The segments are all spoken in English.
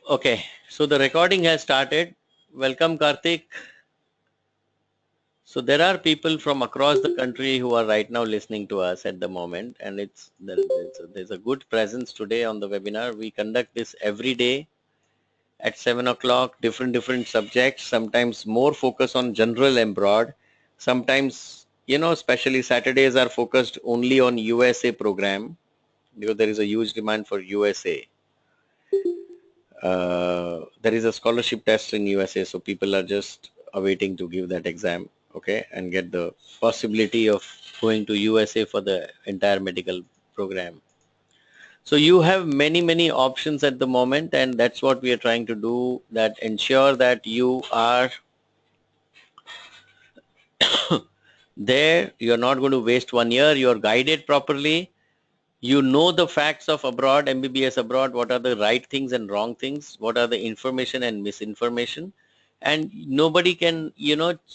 Okay, so the recording has started. Welcome, Karthik. So there are people from across the country who are right now listening to us at the moment, and there's a good presence today on the webinar. We conduct this every day at 7 o'clock, different subjects, sometimes more focus on general and broad. Sometimes, especially Saturdays are focused only on USA program because there is a huge demand for USA. There is a scholarship test in USA, so people are just awaiting to give that exam, okay, and get the possibility of going to USA for the entire medical program. So you have many options at the moment, and that's what we are trying to do, that ensure that you are there, you're not going to waste 1 year, you're guided properly, you know the facts of abroad, MBBS abroad, what are the right things and wrong things, what are the information and misinformation, and nobody can,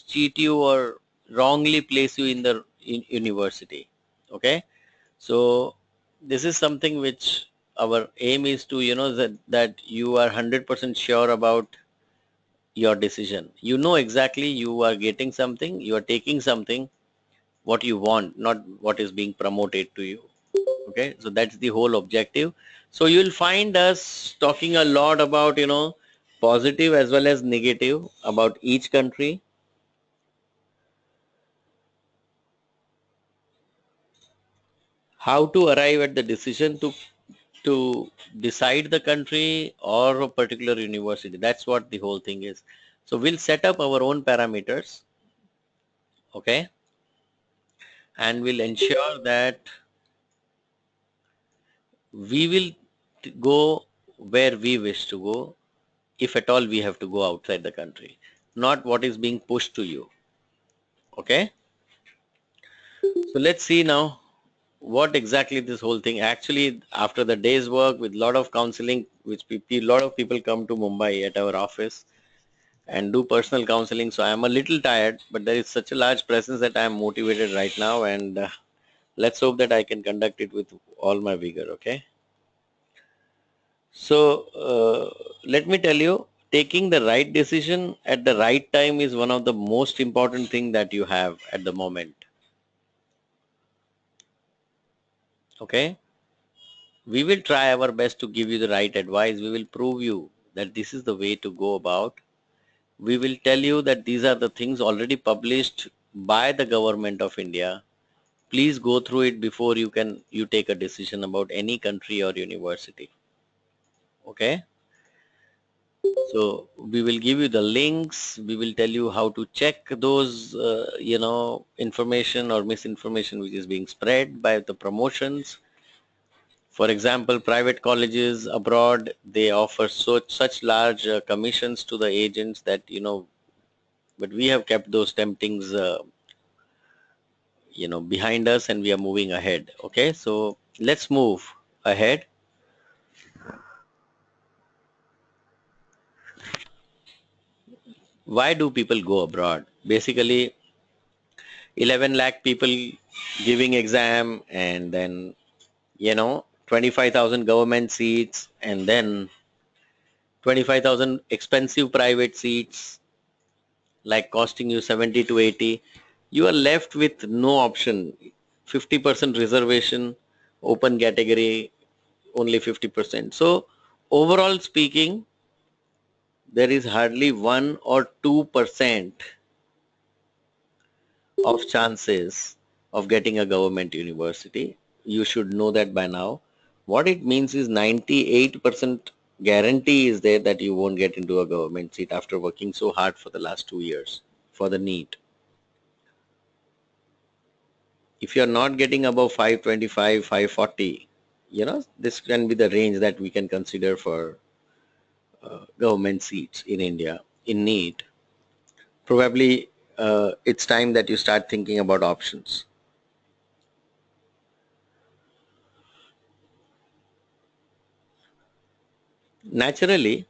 cheat you or wrongly place you in the university. Okay, so this is something which our aim is to, that you are 100% sure about your decision. You know exactly you are getting something, you are taking something what you want, not what is being promoted to you. Okay, so that's the whole objective. So you'll find us talking a lot about, positive as well as negative about each country, how to arrive at the decision to decide the country or a particular university. That's what the whole thing is. So we'll set up our own parameters, okay, and we'll ensure that we will go where we wish to go, if at all we have to go outside the country, not what is being pushed to you. Okay, so let's see now what exactly this whole thing actually, after the day's work with lot of counseling, which lot of people come to Mumbai at our office and do personal counseling. So I am a little tired, but there is such a large presence that I am motivated right now, and let's hope that I can conduct it with all my vigor. Okay, so let me tell you, taking the right decision at the right time is one of the most important thing that you have at the moment. Okay, we will try our best to give you the right advice. We will prove you that this is the way to go about. We will tell you that these are the things already published by the government of India. Please go through it before you take a decision about any country or university. Okay, so we will give you the links. We will tell you how to check those information or misinformation which is being spread by the promotions. For example, private colleges abroad, they offer such large commissions to the agents that, but we have kept those temptings, behind us, and we are moving ahead. Okay, so let's move ahead. Why do people go abroad? Basically, 11 lakh people giving exam, and then, 25,000 government seats, and then 25,000 expensive private seats, like costing you 70 to 80. You are left with no option. 50% reservation, open category, only 50%. So overall speaking, there is hardly 1 or 2% of chances of getting a government university. You should know that by now. What it means is 98% guarantee is there that you won't get into a government seat after working so hard for the last 2 years for the NEET. If you're not getting above 525, 540, this can be the range that we can consider for government seats in India in NEET. Probably it's time that you start thinking about options. Naturally,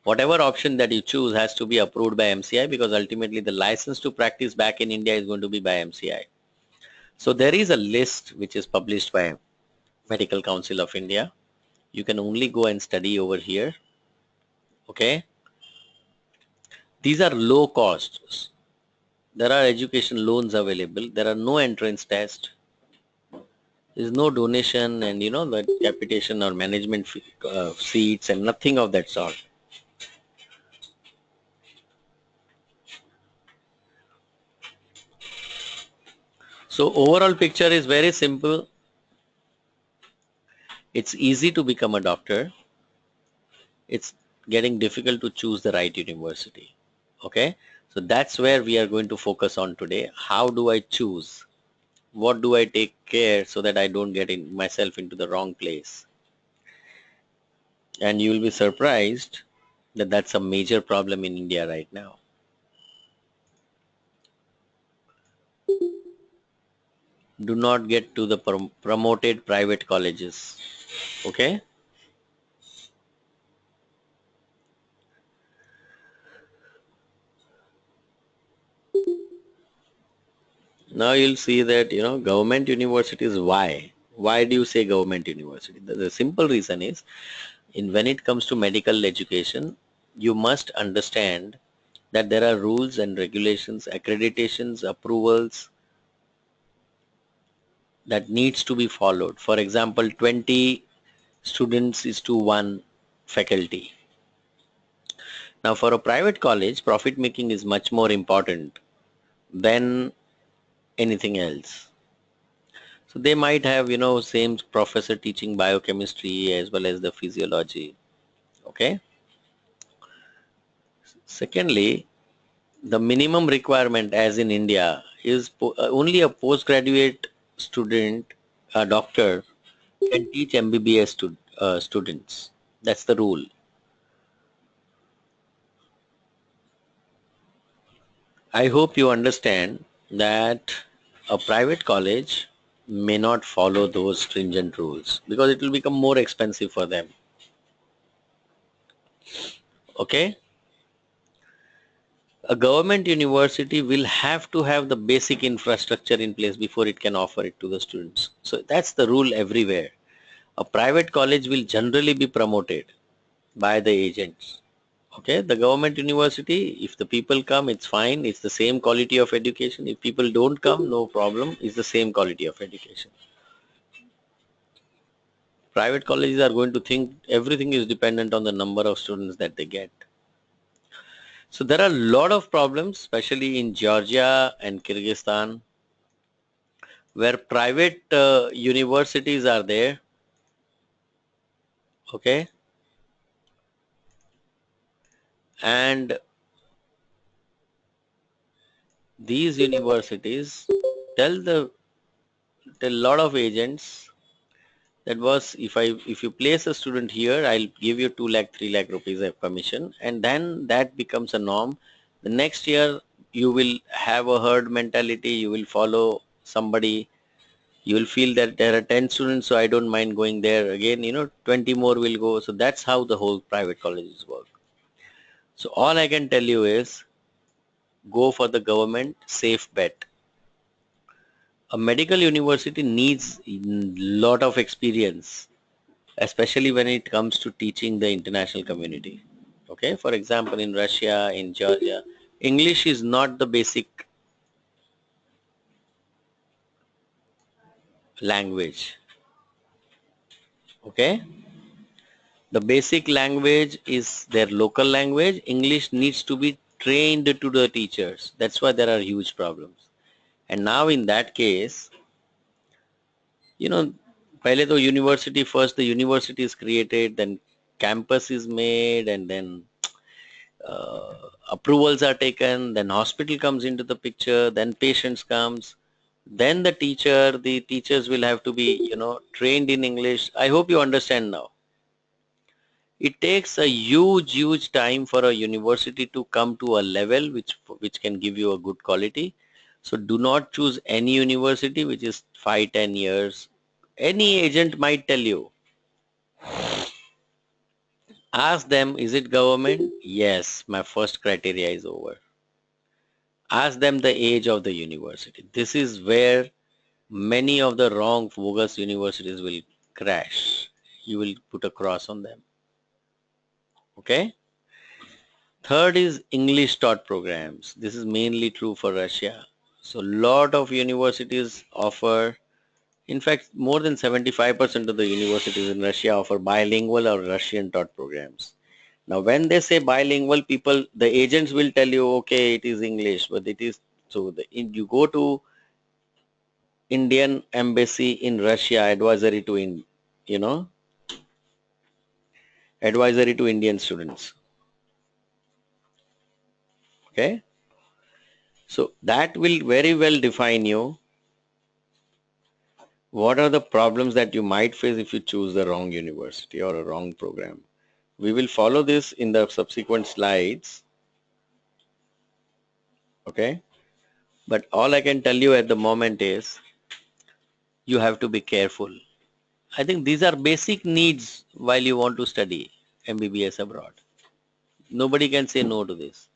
whatever option that you choose has to be approved by MCI, because ultimately the license to practice back in India is going to be by MCI. So there is a list which is published by Medical Council of India, You can only go and study over here. Okay. These are low costs. There are education loans available. There are no entrance tests. There is no donation and that capitation or management seats and nothing of that sort. So overall picture is very simple. It's easy to become a doctor. It's getting difficult to choose the right university. Okay. So that's where we are going to focus on today. How do I choose? What do I take care so that I don't get myself into the wrong place? And you will be surprised that that's a major problem in India right now. Do not get to the promoted private colleges. Okay. Now you'll see that government universities. Why do you say government university? The simple reason is, when it comes to medical education, you must understand that there are rules and regulations, accreditations, approvals that needs to be followed. For example, 20 students is to one faculty. Now for a private college, profit making is much more important than anything else. So they might have, same professor teaching biochemistry as well as the physiology. Okay. Secondly, the minimum requirement as in India is only a postgraduate student, a doctor can teach MBBS students. That's the rule. I hope you understand that a private college may not follow those stringent rules because it will become more expensive for them. Okay? A government university will have to have the basic infrastructure in place before it can offer it to the students. So that's the rule everywhere. A private college will generally be promoted by the agents. Okay, the government university, if the people come, it's fine. It's the same quality of education. If people don't come, no problem. It's the same quality of education. Private colleges are going to think everything is dependent on the number of students that they get. So there are a lot of problems, especially in Georgia and Kyrgyzstan, where private universities are there. Okay, and these universities tell tell a lot of agents that was, if you place a student here, I'll give you 2 lakh 3 lakh rupees of commission, and then that becomes a norm. The next year you will have a herd mentality. You will follow somebody. You will feel that there are 10 students, so I don't mind going there again. 20 more will go. So that's how the whole private colleges work. So all I can tell you is go for the government safe bet. A medical university needs a lot of experience, especially when it comes to teaching the international community. Okay, for example, in Russia, in Georgia, English is not the basic language. Okay, the basic language is their local language. English needs to be trained to the teachers. That's why there are huge problems. And now in that case, you know, पहले तो university first, the university is created, then campus is made, and then approvals are taken, then hospital comes into the picture, then patients comes, then the teachers will have to be trained in English. I hope you understand now. It takes a huge time for a university to come to a level which can give you a good quality. So do not choose any university which is 5-10 years. Any agent might tell you. Ask them, is it government? Yes, my first criteria is over. Ask them the age of the university. This is where many of the wrong bogus universities will crash. You will put a cross on them. Okay. Third is English taught programs. This is mainly true for Russia. So lot of universities offer, in fact, more than 75% of the universities in Russia offer bilingual or Russian taught programs. Now, when they say bilingual, people, the agents will tell you, okay, it is English, but it is, so you go to Indian embassy in Russia, you know, advisory to Indian students. Okay. So that will very well define you what are the problems that you might face if you choose the wrong university or a wrong program. We will follow this in the subsequent slides. Okay. But all I can tell you at the moment is you have to be careful. I think these are basic needs while you want to study MBBS abroad. Nobody can say no to this.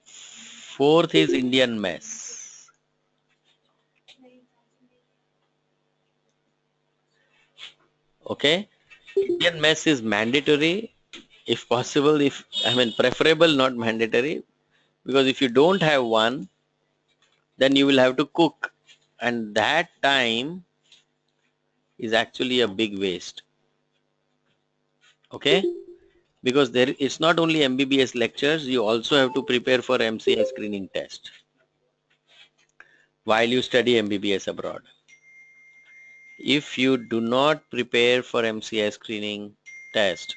Fourth is Indian mess. Okay. Indian mess is mandatory if possible, if I mean preferable, not mandatory, because if you don't have one, then you will have to cook, and that time is actually a big waste. Okay. Because there it's not only MBBS lectures, you also have to prepare for MCA screening test while you study MBBS abroad. If you do not prepare for MCA screening test,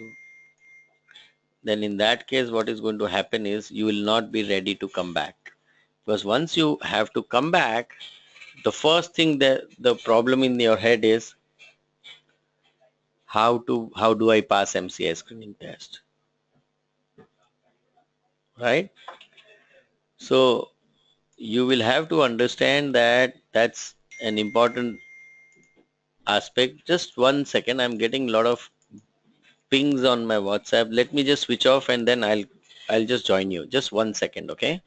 then in that case what is going to happen is you will not be ready to come back. Because once you have to come back, the first thing that the problem in your head is how do I pass MCA screening test, right? So you will have to understand that that's an important aspect. Just one second, I'm getting a lot of pings on my WhatsApp. Let me just switch off and then I'll just join you. Just one second, okay?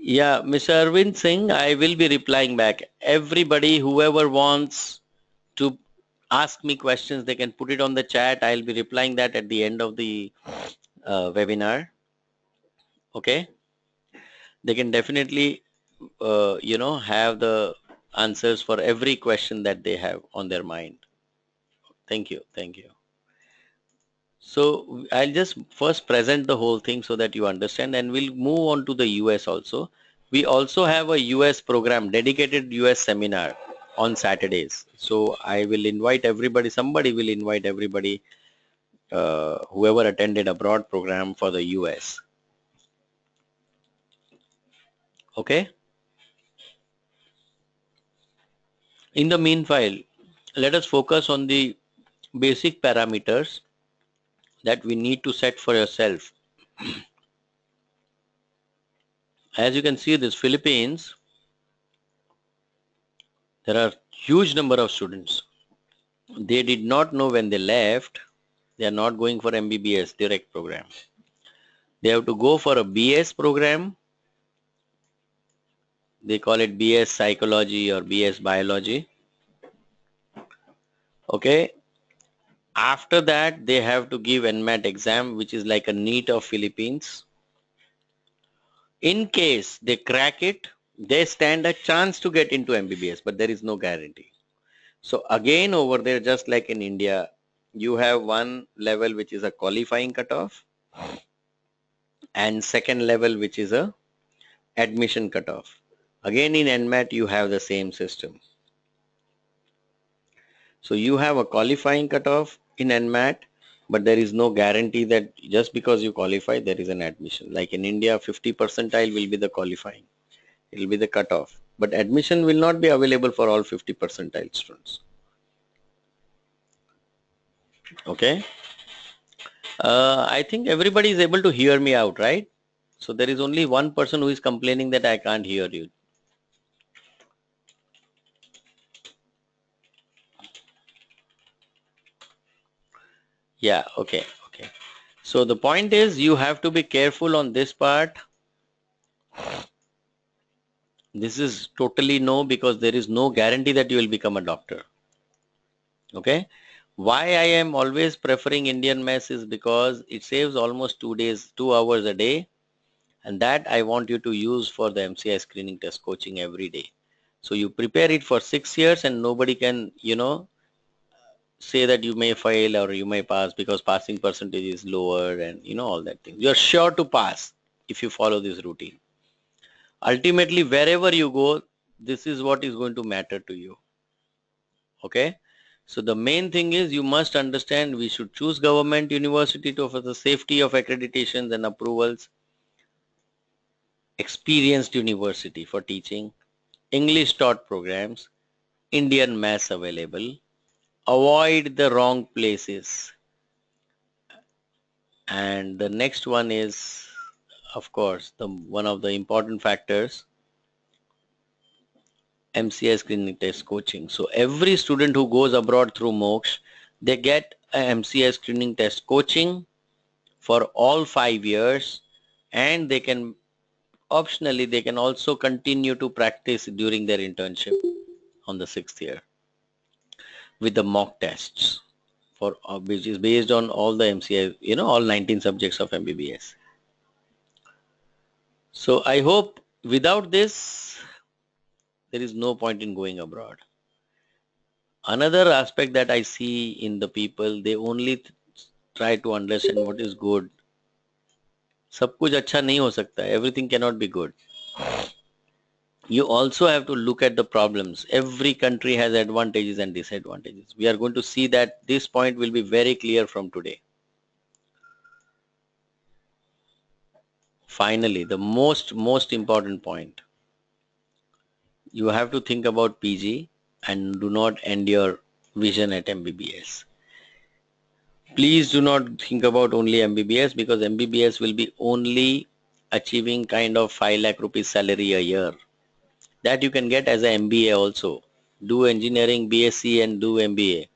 Yeah, Mr. Arvind Singh, I will be replying back. Everybody, whoever wants to ask me questions, they can put it on the chat. I'll be replying that at the end of the webinar. Okay, they can definitely, have the answers for every question that they have on their mind. Thank you, thank you. So I'll just first present the whole thing so that you understand, and we'll move on to the US also. We also have a US program, dedicated US seminar on Saturdays. So I will invite everybody, somebody will invite everybody, whoever attended abroad program for the US. Okay. In the meanwhile, let us focus on the basic parameters that we need to set for yourself. As you can see, this Philippines, there are huge number of students. They did not know when they left, they are not going for MBBS direct program. They have to go for a BS program. They call it BS psychology or BS biology. Okay. After that, they have to give NMAT exam, which is like a NEET of Philippines. In case they crack it, they stand a chance to get into MBBS, but there is no guarantee. So again, over there, just like in India, you have one level which is a qualifying cutoff, and second level which is a admission cutoff. Again in NMAT you have the same system. So you have a qualifying cutoff in NMAT, but there is no guarantee that just because you qualify there is an admission. Like in India, 50 percentile will be the qualifying. It will be the cutoff. But admission will not be available for all 50 percentile students. Okay. I think everybody is able to hear me out, right? So there is only one person who is complaining that I can't hear you. Yeah, okay, okay. So the point is you have to be careful on this part. This is totally no, because there is no guarantee that you will become a doctor. Okay. Why I am always preferring Indian mess is because it saves almost 2 days, 2 hours a day. And that I want you to use for the MCI screening test coaching every day. So you prepare it for 6 years and nobody can, say that you may fail or you may pass because passing percentage is lower and all that thing. You're sure to pass if you follow this routine. Ultimately, wherever you go, this is what is going to matter to you. Okay. So the main thing is you must understand we should choose government university to offer the safety of accreditations and approvals, experienced university for teaching, English taught programs, Indian mass available, avoid the wrong places. And the next one is, of course, the one of the important factors, MCI screening test coaching. So every student who goes abroad through Moksh, they get a MCI screening test coaching for all 5 years, and they can optionally they can also continue to practice during their internship on the 6th year with the mock tests for which is based on all the MCI, all 19 subjects of MBBS. So I hope without this, there is no point in going abroad. Another aspect that I see in the people, they only try to understand what is good. सब कुछ अच्छा नहीं हो सकता. Everything cannot be good. You also have to look at the problems. Every country has advantages and disadvantages. We are going to see that this point will be very clear from today. Finally, the most important point. You have to think about PG and do not end your vision at MBBS. Please do not think about only MBBS, because MBBS will be only achieving kind of 5 lakh rupees salary a year. That you can get as a MBA also. Do engineering BSc and do MBA.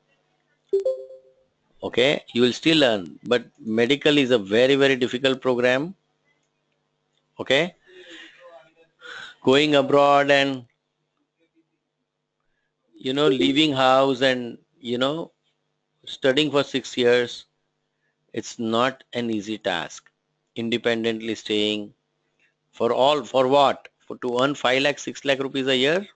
Okay, you will still earn, but medical is a very difficult program. Okay, going abroad and leaving house and studying for 6 years, it's not an easy task. Independently staying for what, for to earn 5 lakh 6 lakh rupees a year.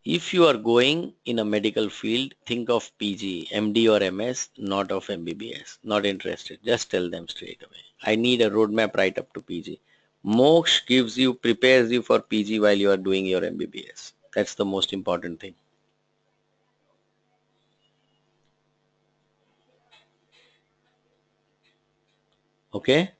If you are going in a medical field, think of PG, MD or MS, not of MBBS. Not interested. Just tell them straight away. I need a roadmap right up to PG. Moksh prepares you for PG while you are doing your MBBS. That's the most important thing. Okay?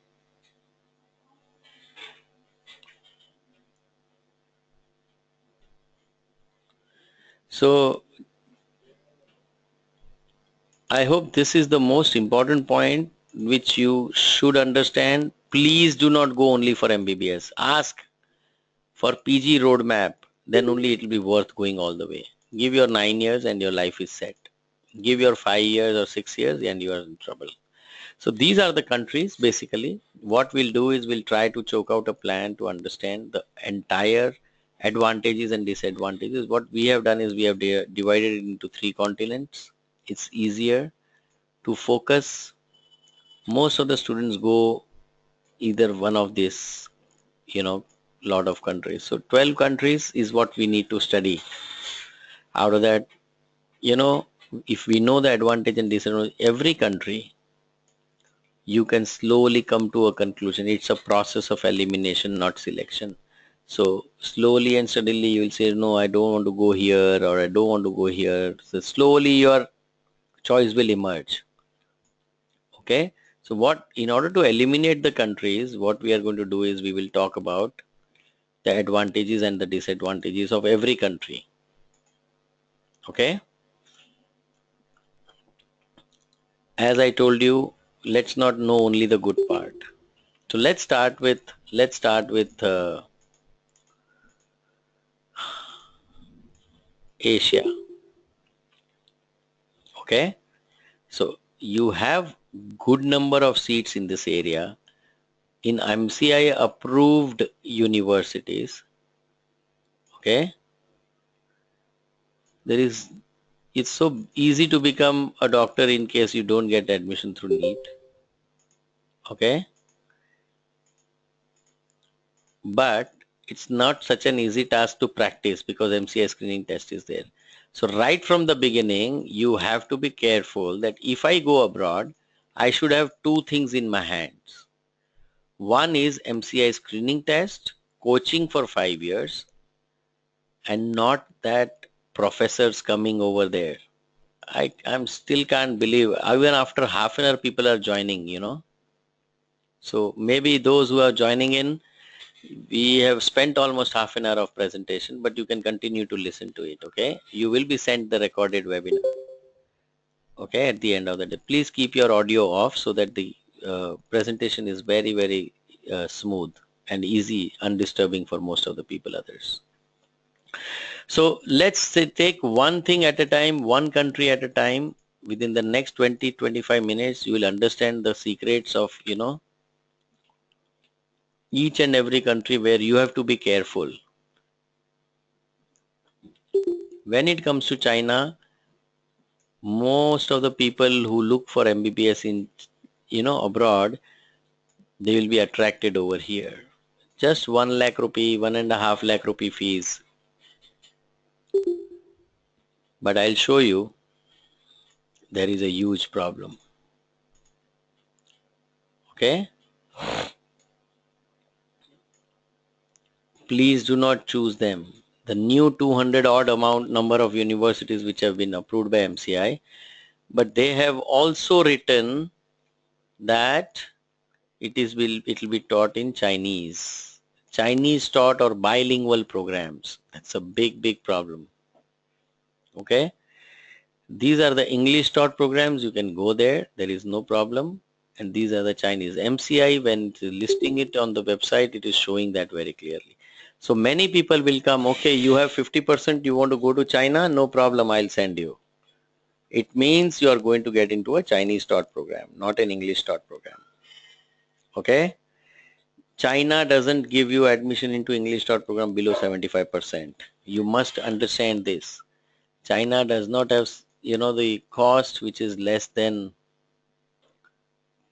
So I hope this is the most important point which you should understand. Please do not go only for MBBS. Ask for PG roadmap, then only it will be worth going all the way. Give your 9 years and your life is set. Give your 5 years or 6 years and you are in trouble. So these are the countries basically. What we'll do is we'll try to choke out a plan to understand the entire advantages and disadvantages. What we have done is we have divided it into 3 continents. It's easier to focus. Most of the students go either one of these, lot of countries. So 12 countries is what we need to study. Out of that, you know, if we know the advantage and disadvantage, every country, you can slowly come to a conclusion. It's a process of elimination, not selection. So slowly and steadily you will say, no, I don't want to go here or I don't want to go here. So slowly your choice will emerge. Okay. So in order to eliminate the countries, what we are going to do is we will talk about the advantages and the disadvantages of every country. Okay. As I told you, let's not know only the good part. So let's start with Asia. Okay, so you have good number of seats in this area in MCI approved universities. Okay, there is it's so easy to become a doctor in case you don't get admission through NEET. Okay, but it's not such an easy task to practice because MCI screening test is there. So right from the beginning, you have to be careful that if I go abroad, I should have two things in my hands. One is MCI screening test, coaching for 5 years, and not that professors coming over there. I'm still can't believe even after half an hour people are joining. So maybe those who are joining in, we have spent almost half an hour of presentation, but you can continue to listen to it. Okay, you will be sent the recorded webinar. Okay, at the end of the day, please keep your audio off so that the presentation is very very smooth and easy, undisturbing for most of the people others. So let's take one thing at a time, one country at a time. Within the next 20-25 minutes, you will understand the secrets of each and every country where you have to be careful. When it comes to China, most of the people who look for MBBS in abroad, they will be attracted over here. Just 1 lakh rupee, 1.5 lakh rupee fees. But I'll show you there is a huge problem. Okay? Please do not choose them. The new 200 odd number of universities which have been approved by MCI, but they have also written that it will be taught in Chinese taught or bilingual programs. That's a big problem. Okay, these are the English taught programs. You can go there is no problem. And these are the Chinese. MCI, when listing it on the website, it is showing that very clearly. So many people will come, okay, you have 50%, you want to go to China, no problem, I'll send you. It means you are going to get into a Chinese taught program, not an English taught program. Okay, China doesn't give you admission into English taught program below 75%. You must understand this. China does not have, the cost which is less than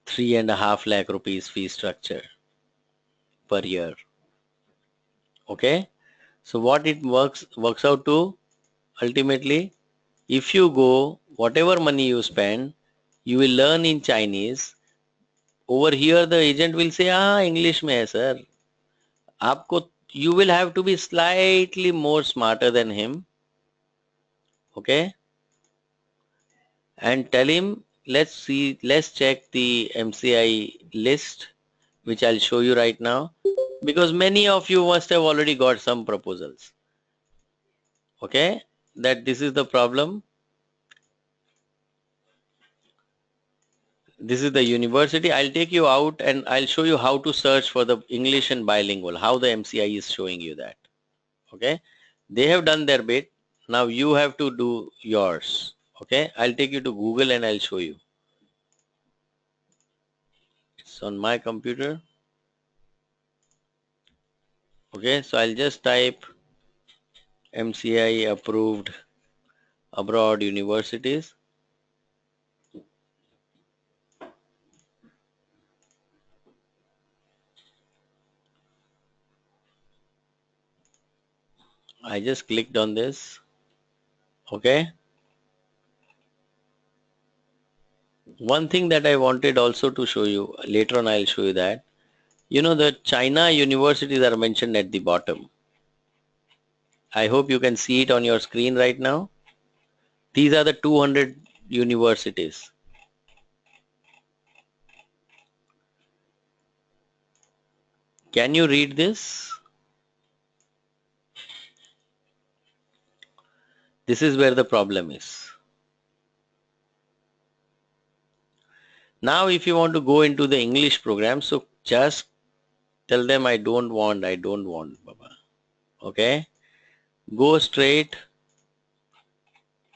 3.5 lakh rupees fee structure per year. Okay, so what it works out to ultimately, if you go, whatever money you spend, you will learn in Chinese. Over here, the agent will say, English mein hai sir. Aapko, you will have to be slightly more smarter than him. Okay, and tell him, let's check the MCI list, which I'll show you right now, because many of you must have already got some proposals. Okay, that this is the problem. This is the university. I'll take you out and I'll show you how to search for the English and bilingual, how the MCI is showing you that. Okay, they have done their bit. Now you have to do yours. Okay, I'll take you to Google and I'll show you. It's on my computer. Okay, so I'll just type MCI approved abroad universities. I just clicked on this. Okay, one thing that I wanted also to show you, later on I'll show you that, the China universities are mentioned at the bottom. I hope you can see it on your screen right now. These are the 200 universities. Can you read this? This is where the problem is. Now if you want to go into the English program, so just tell them I don't want, Baba. Okay, go straight.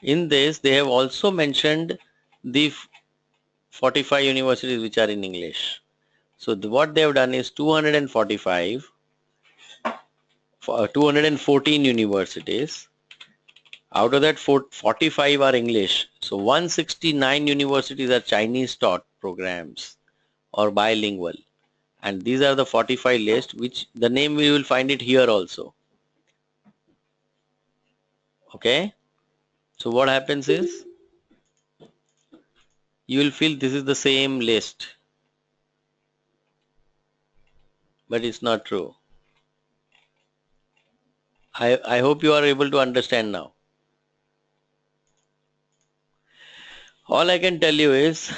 In this they have also mentioned the 45 universities which are in English. So what they have done is 245 for 214 universities. Out of that, 45 are English. So 169 universities are Chinese taught programs or bilingual. And these are the 45 list, which the name we will find it here also. Okay. So what happens is you will feel this is the same list, but it's not true. I hope you are able to understand now. All I can tell you is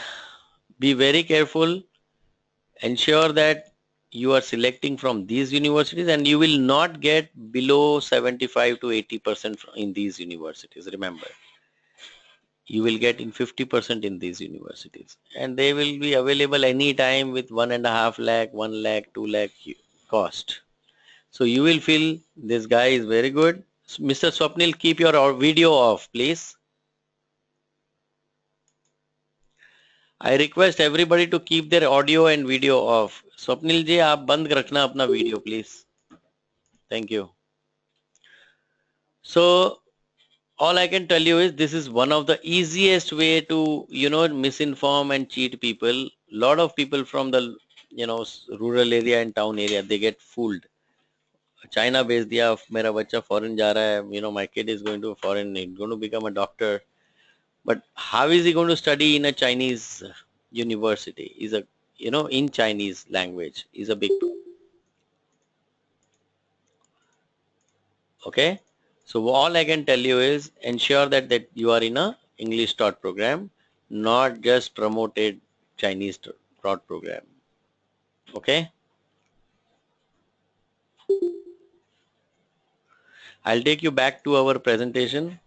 be very careful. Ensure that you are selecting from these universities and you will not get below 75 to 80% in these universities. Remember, you will get in 50% in these universities and they will be available anytime with 1.5 lakh, 1 lakh, 2 lakh cost. So you will feel this guy is very good. Mr. Swapnil, keep your video off, please. I request everybody to keep their audio and video off. Swapnil ji, आप बंद रखना अपना video, please. Thank you. So all I can tell you is this is one of the easiest way to, misinform and cheat people. Lot of people from the, rural area and town area, they get fooled. China भेज दिया मेरा बच्चा foreign जा रहा है, my kid is going to foreign, he's going to become a doctor. But how is he going to study in a Chinese university? Is a, in Chinese language is a big, okay. So all I can tell you is ensure that you are in a English taught program, not just promoted Chinese taught program. Okay. I'll take you back to our presentation.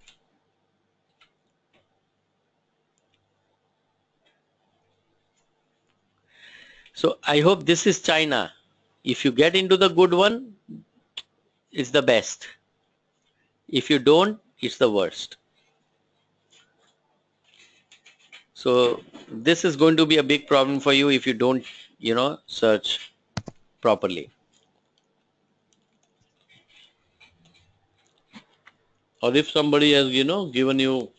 So I hope this is China. If you get into the good one, it's the best. If you don't, it's the worst. So this is going to be a big problem for you if you don't, search properly. Or if somebody has, given you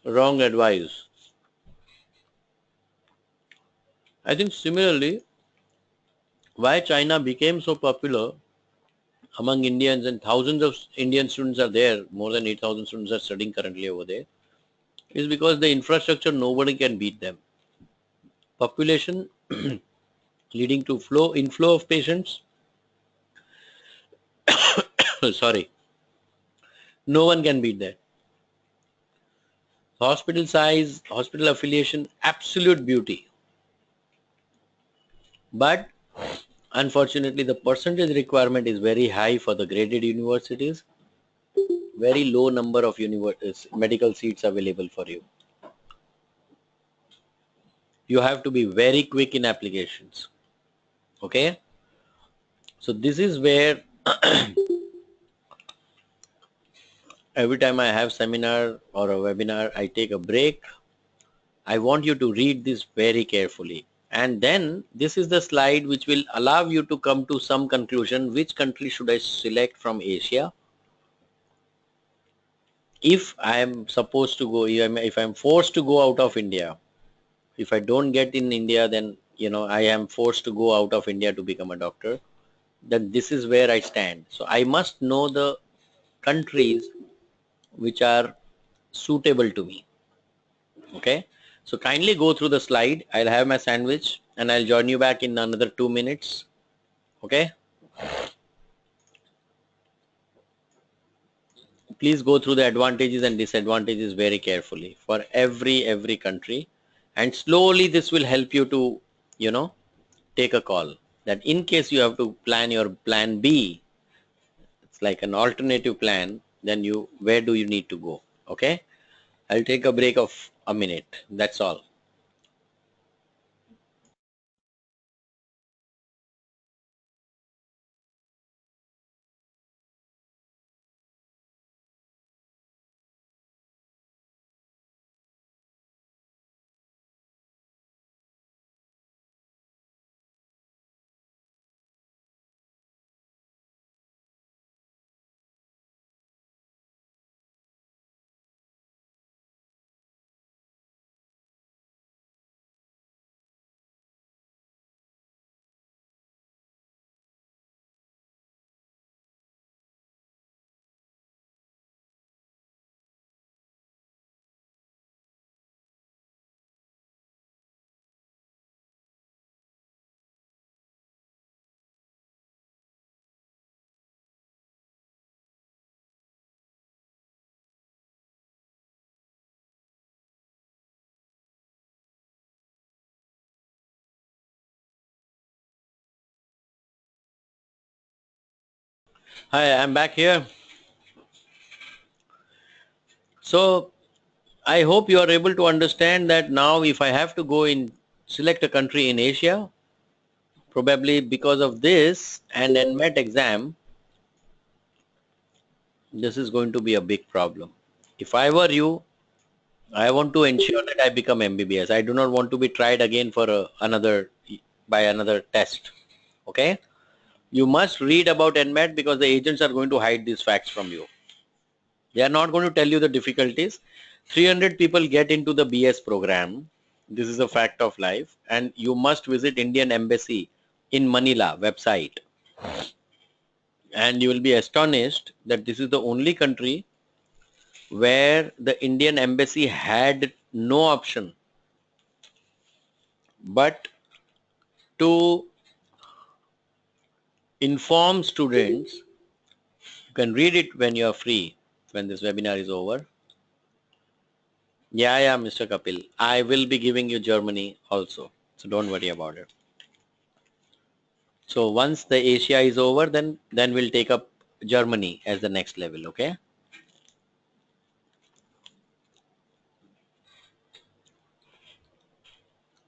wrong advice. I think similarly, why China became so popular among Indians and thousands of Indian students are there, more than 8,000 students are studying currently over there, is because the infrastructure, nobody can beat them. Population leading to inflow of patients. Sorry. No one can beat that. Hospital size, hospital affiliation, absolute beauty. But unfortunately, the percentage requirement is very high for the graded universities. Very low number of medical seats available for you. You have to be very quick in applications. Okay. So this is where every time I have seminar or a webinar, I take a break. I want you to read this very carefully. And then this is the slide which will allow you to come to some conclusion. Which country should I select from Asia? If I am supposed to go, if I'm forced to go out of India, if I don't get in India, then, I am forced to go out of India to become a doctor. Then this is where I stand. So I must know the countries which are suitable to me. Okay. So kindly go through the slide. I'll have my sandwich and I'll join you back in another 2 minutes. Okay. Please go through the advantages and disadvantages very carefully for every country, and slowly this will help you to, take a call that in case you have to plan your plan B, it's like an alternative plan, then where do you need to go? Okay. I'll take a break of a minute. That's all. Hi, I'm back here. So I hope you are able to understand that now if I have to go in, select a country in Asia, probably because of this and NMET exam, this is going to be a big problem. If I were you, I want to ensure that I become MBBS. I do not want to be tried again for by another test. Okay? You must read about NMET because the agents are going to hide these facts from you. They are not going to tell you the difficulties. 300 people get into the BS program. This is a fact of life. And you must visit Indian Embassy in Manila website. And you will be astonished that this is the only country where the Indian Embassy had no option but to inform students. You can read it when you are free, when this webinar is over. Yeah, Mr. Kapil. I will be giving you Germany also. So don't worry about it. So once the Asia is over, then we'll take up Germany as the next level, okay?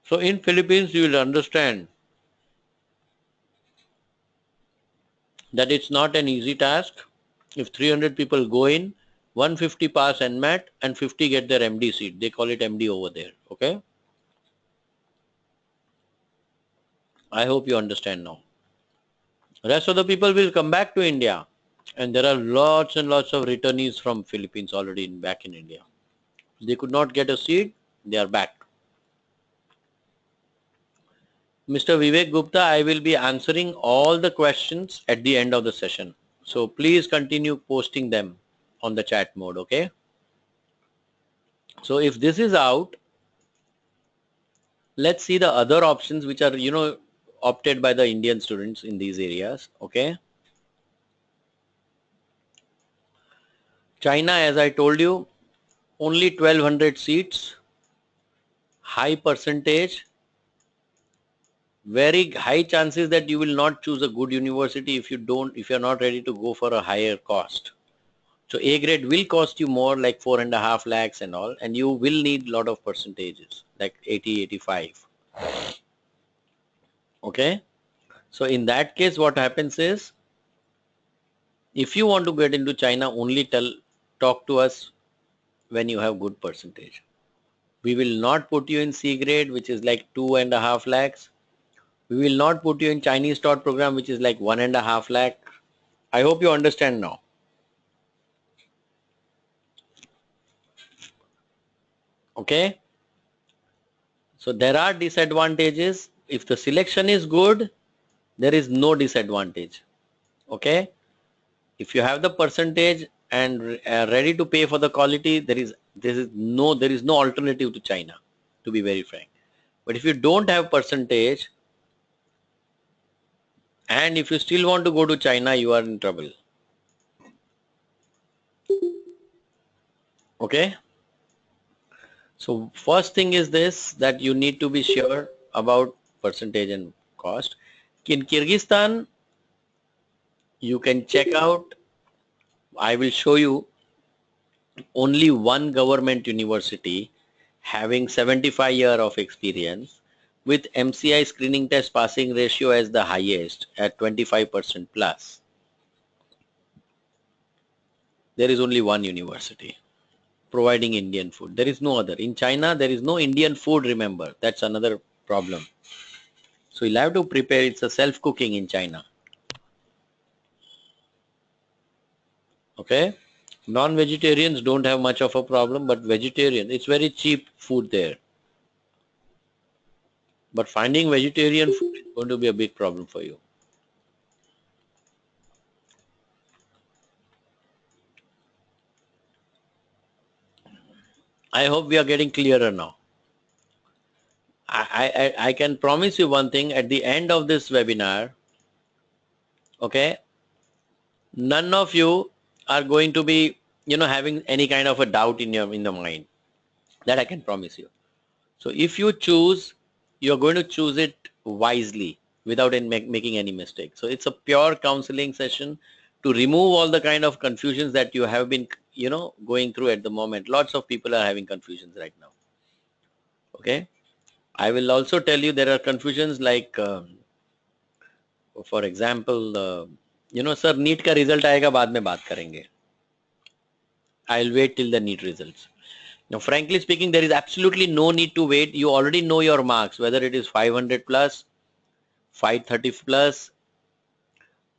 So in Philippines, you will understand that it's not an easy task. If 300 people go in, 150 pass NMAT and 50 get their MD seat. They call it MD over there, okay? I hope you understand now. Rest of the people will come back to India, and there are lots and lots of returnees from Philippines already back in India. They could not get a seat, they are back. Mr. Vivek Gupta, I will be answering all the questions at the end of the session. So please continue posting them on the chat mode, okay? So if this is out, let's see the other options which are, opted by the Indian students in these areas, okay? China, as I told you, only 1200 seats, high percentage, very high chances that you will not choose a good university if you're not ready to go for a higher cost. So A grade will cost you more, like 4.5 lakhs and all, and you will need a lot of percentages like 80, 85. Okay. So in that case, what happens is, if you want to get into China, only talk to us when you have good percentage. We will not put you in C grade, which is like 2.5 lakhs. We will not put you in Chinese taught program, which is like 1.5 lakh. I hope you understand now. Okay. So there are disadvantages. If the selection is good, there is no disadvantage. Okay. If you have the percentage and ready to pay for the quality, there is no alternative to China, to be very frank. But if you don't have percentage and if you still want to go to China, you are in trouble. Okay. So first thing is this, that you need to be sure about percentage and cost. In Kyrgyzstan, you can check out, I will show you only one government university having 75 years of experience with MCI screening test passing ratio as the highest at 25% plus. There is only one university providing Indian food. There is no other. In China, there is no Indian food, remember. That's another problem. So you'll have to prepare. It's a self-cooking in China. Okay. Non-vegetarians don't have much of a problem, but vegetarian, it's very cheap food there. But finding vegetarian food is going to be a big problem for you. I hope we are getting clearer now. I can promise you one thing, at the end of this webinar, okay, none of you are going to be, having any kind of a doubt in the mind. That I can promise you. So if you choose, you're going to choose it wisely without making any mistake. So it's a pure counseling session. to remove all the kind of confusions that you have been, going through at the moment. Lots of people are having confusions right now. Okay. I will also tell you there are confusions like, for example, sir, NEET का result आएगा बाद में बात करेंगे. I'll wait till the NEET results. Now, frankly speaking, there is absolutely no need to wait. You already know your marks, whether it is 500 plus, 530 plus,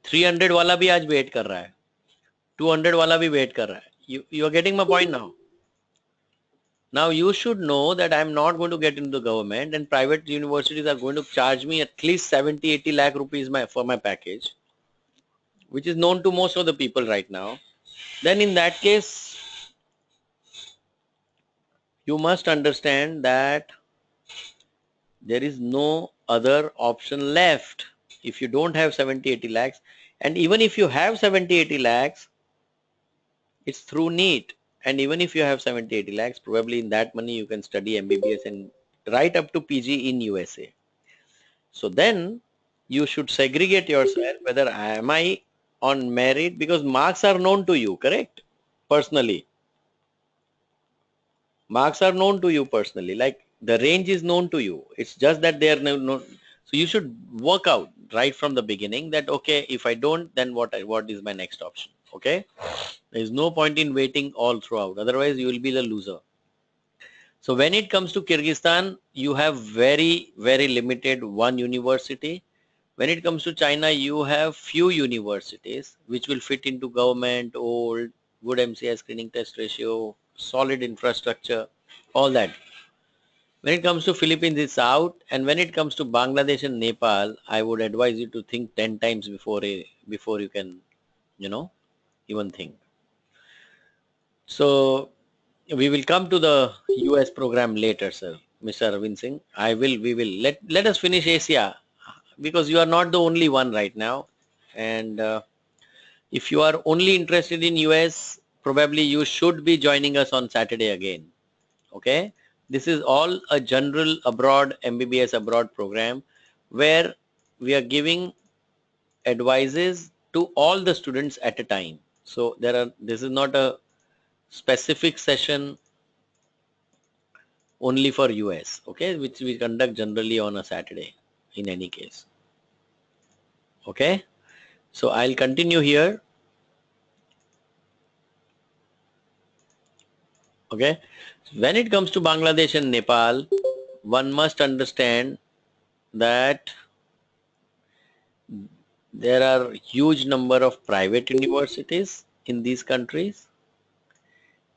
300 वाला भी आज wait कर रहा है, 200 वाला भी वेट कर रहा है. You are getting my point now. Now you should know that I am not going to get into the government, and private universities are going to charge me at least 70-80 lakh rupees for my package, which is known to most of the people right now. Then in that case, you must understand that there is no other option left. If you don't have 70-80 lakhs, and even if you have 70-80 lakhs, it's through NEET. And even if you have 70-80 lakhs, probably in that money you can study MBBS and right up to PG in USA. So then you should segregate yourself whether am I on merit, because marks are known to you, correct? Personally. Marks are known to you personally. Like the range is known to you. It's just that they are no. So you should work out right from the beginning that, okay, if I don't, then what is my next option? Okay. There is no point in waiting all throughout. Otherwise, you will be the loser. So when it comes to Kyrgyzstan, you have very, very limited one university. When it comes to China, you have few universities which will fit into government, old, good MCI screening test ratio, solid infrastructure, all that. When it comes to Philippines, it's out. And when it comes to Bangladesh and Nepal, I would advise you to think 10 times before you can, even think. So we will come to the US program later, sir, Mr. Arvind Singh. We will let us finish Asia, because you are not the only one right now. And if you are only interested in US, probably you should be joining us on Saturday again. Okay. This is all a general abroad, MBBS abroad program where we are giving advices to all the students at a time. So this is not a specific session only for US, okay, which we conduct generally on a Saturday in any case. Okay. So I'll continue here. Okay. When it comes to Bangladesh and Nepal, one must understand that there are huge number of private universities in these countries,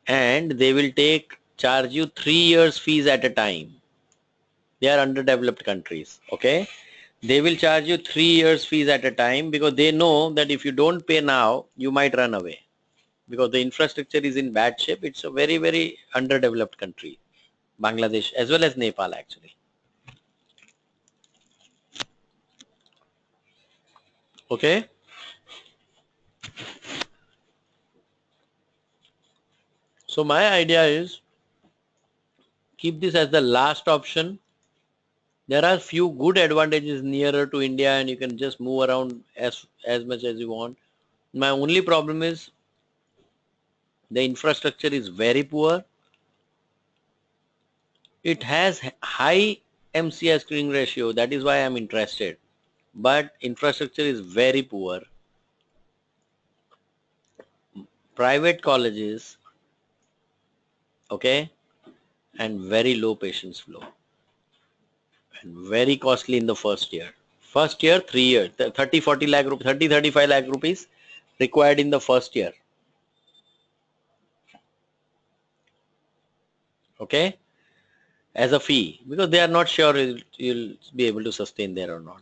and they will charge you 3 years fees at a time. They are underdeveloped countries. Okay. They will charge you 3 years fees at a time, because they know that if you don't pay now, you might run away, because the infrastructure is in bad shape. It's a very, very underdeveloped country, Bangladesh as well as Nepal actually. Okay. So my idea is keep this as the last option. There are few good advantages nearer to India, and you can just move around as much as you want. My only problem is the infrastructure is very poor. It has high MCI screening ratio. That is why I'm interested. But infrastructure is very poor. Private colleges, okay, and very low patients flow, and very costly in the first year. First year, 3 years, 30-40 lakh rupees, 30-35 lakh rupees required in the first year. Okay, as a fee, because they are not sure you'll be able to sustain there or not.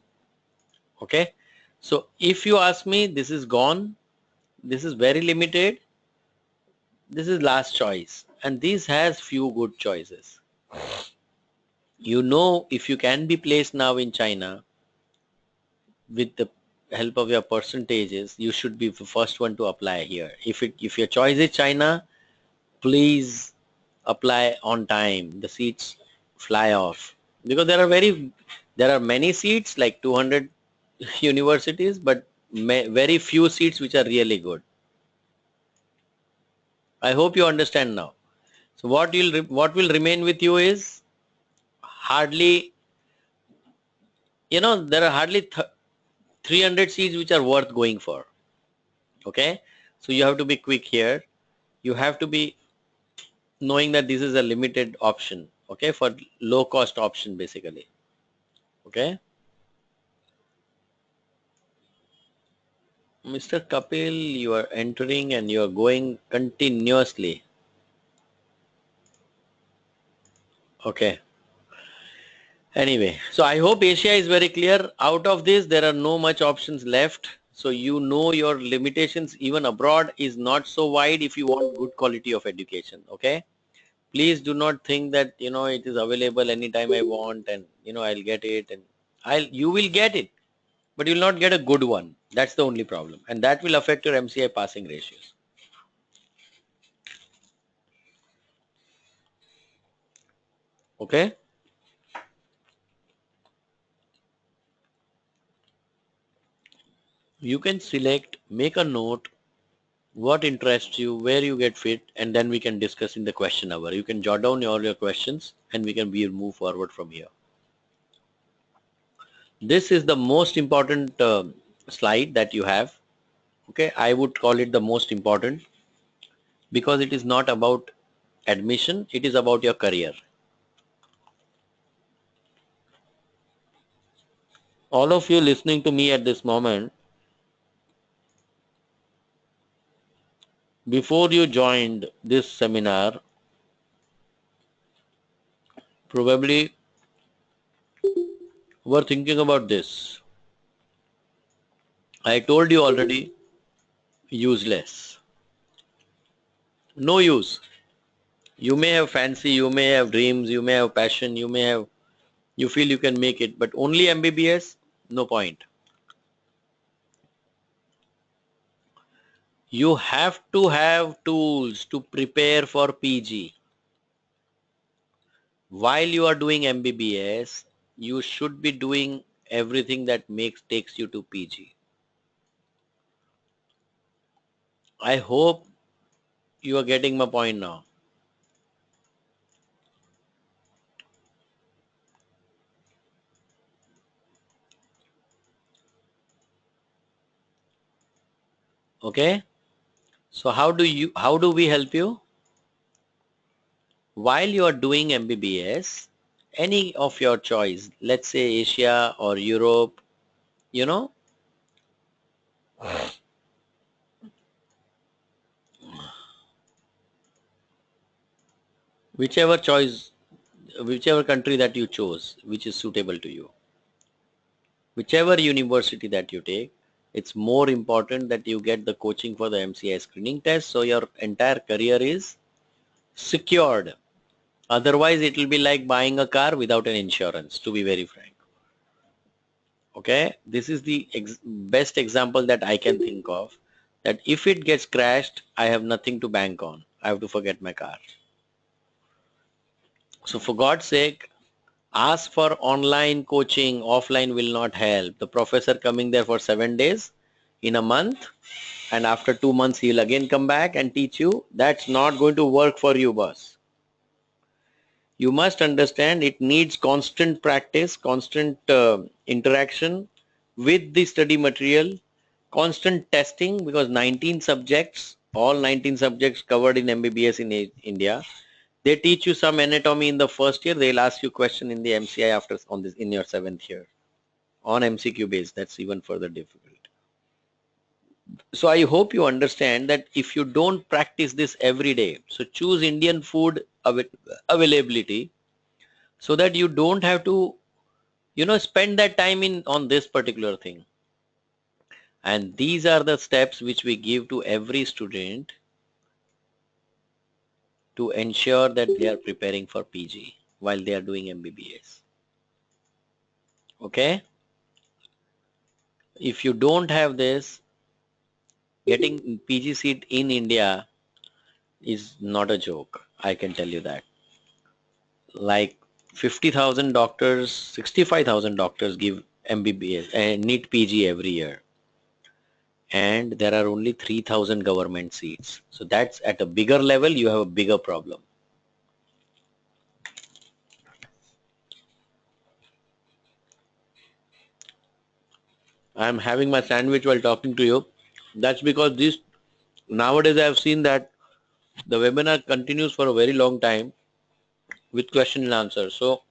Okay, so if you ask me, this is gone. This is very limited. This is last choice, and this has few good choices. If you can be placed now in China with the help of your percentages, you should be the first one to apply here. If your choice is China, please apply on time. The seats fly off, because there are many seats, like 200 universities, but very few seats which are really good. I hope you understand now. So what will remain with you is hardly, there are hardly 300 seats which are worth going for. Okay, so you have to be quick here. You have to be knowing that this is a limited option. Okay, for low cost option basically. Okay, Mr. Kapil, you are entering and you are going continuously. Okay. Anyway, so I hope Asia is very clear. Out of this, there are no much options left. So you know your limitations even abroad is not so wide if you want good quality of education. Okay. Please do not think that, it is available anytime I want and, I'll get it and you will get it, but you'll not get a good one. That's the only problem. And that will affect your MCI passing ratios. Okay. You can select, make a note, what interests you, where you get fit, and then we can discuss in the question hour. You can jot down all your questions and we'll move forward from here. This is the most important slide that you have. Okay, I would call it the most important because it is not about admission, it is about your career. All of you listening to me at this moment, before you joined this seminar, probably were thinking about this. I told you already, useless. No use. You may have fancy, you may have dreams, you may have passion, you feel you can make it, but only MBBS, no point. You have to have tools to prepare for PG. While you are doing MBBS, you should be doing everything that takes you to PG. I hope you are getting my point now. Okay? So how do we help you? While you are doing MBBS, any of your choice, let's say Asia or Europe, you know, whichever choice, whichever country that you chose, which is suitable to you, whichever university that you take, it's more important that you get the coaching for the MCI screening test so your entire career is secured. Otherwise, it will be like buying a car without an insurance, to be very frank. Okay, this is the best example that I can think of, that if it gets crashed, I have nothing to bank on. I have to forget my car. So for God's sake, ask for online coaching. Offline will not help. The professor coming there for 7 days in a month, and after 2 months he'll again come back and teach you. That's not going to work for you, boss. You must understand it needs constant practice, constant interaction with the study material, constant testing, because 19 subjects, all 19 subjects covered in MBBS in India. They teach you some anatomy in the first year. They'll ask you question in the MCI after on this in your 7th year on MCQ base. That's even further difficult. So I hope you understand that if you don't practice this every day, so choose Indian food availability so that you don't have to, spend that time on this particular thing. And these are the steps which we give to every student to ensure that they are preparing for PG while they are doing MBBS. Okay? If you don't have this, getting PG seat in India is not a joke. I can tell you that. Like 50,000 doctors, 65,000 doctors give MBBS and need PG every year. and there are only 3,000 government seats. So that's at a bigger level, you have a bigger problem. I'm having my sandwich while talking to you. That's because this nowadays I have seen that the webinar continues for a very long time with question and answer. So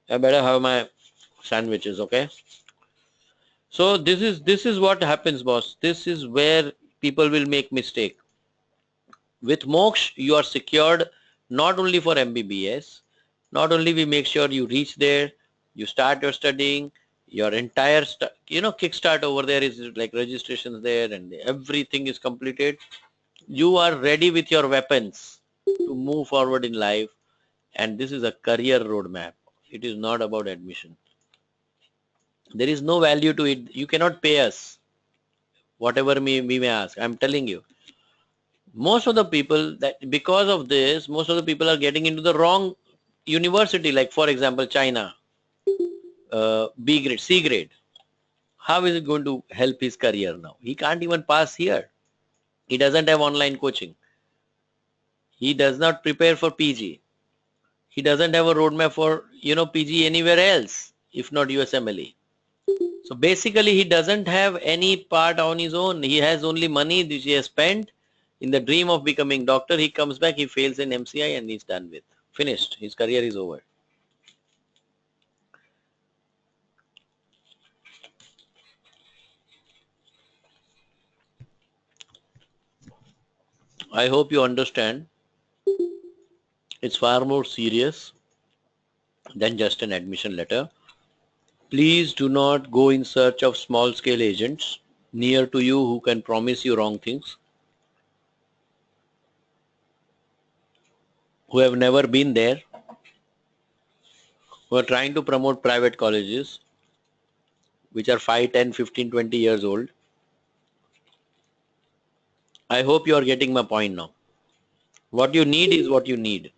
I better have my sandwiches, okay? So this is what happens, boss. This is where people will make mistake. With Moksh, you are secured not only for MBBS, not only we make sure you reach there, you start your studying, your entire, kickstart over there is like registrations there and everything is completed. You are ready with your weapons to move forward in life, and this is a career roadmap. It is not about admission. There is no value to it. You cannot pay us whatever we may ask. I'm telling you. Most of the people that because of this, most of the people are getting into the wrong university. Like for example, China, B grade, C grade. How is it going to help his career now? He can't even pass here. He doesn't have online coaching. He does not prepare for PG. He doesn't have a roadmap for PG anywhere else, if not USMLE. So basically, he doesn't have any part on his own. He has only money which he has spent in the dream of becoming doctor. He comes back, he fails in MCI, and he's done with. Finished. His career is over. I hope you understand. It's far more serious than just an admission letter. Please do not go in search of small scale agents near to you who can promise you wrong things, who have never been there, who are trying to promote private colleges which are 5, 10, 15, 20 years old. I hope you are getting my point now. What you need is what you need.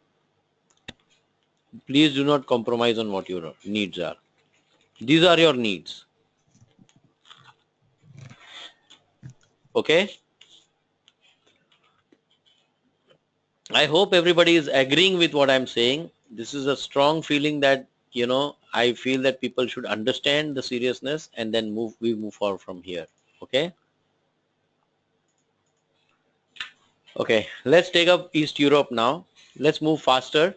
Please do not compromise on what your needs are. These are your needs. Okay? I hope everybody is agreeing with what I'm saying. This is a strong feeling that, I feel that people should understand the seriousness and then we move forward from here. Okay? Okay, let's take up East Europe now. Let's move faster.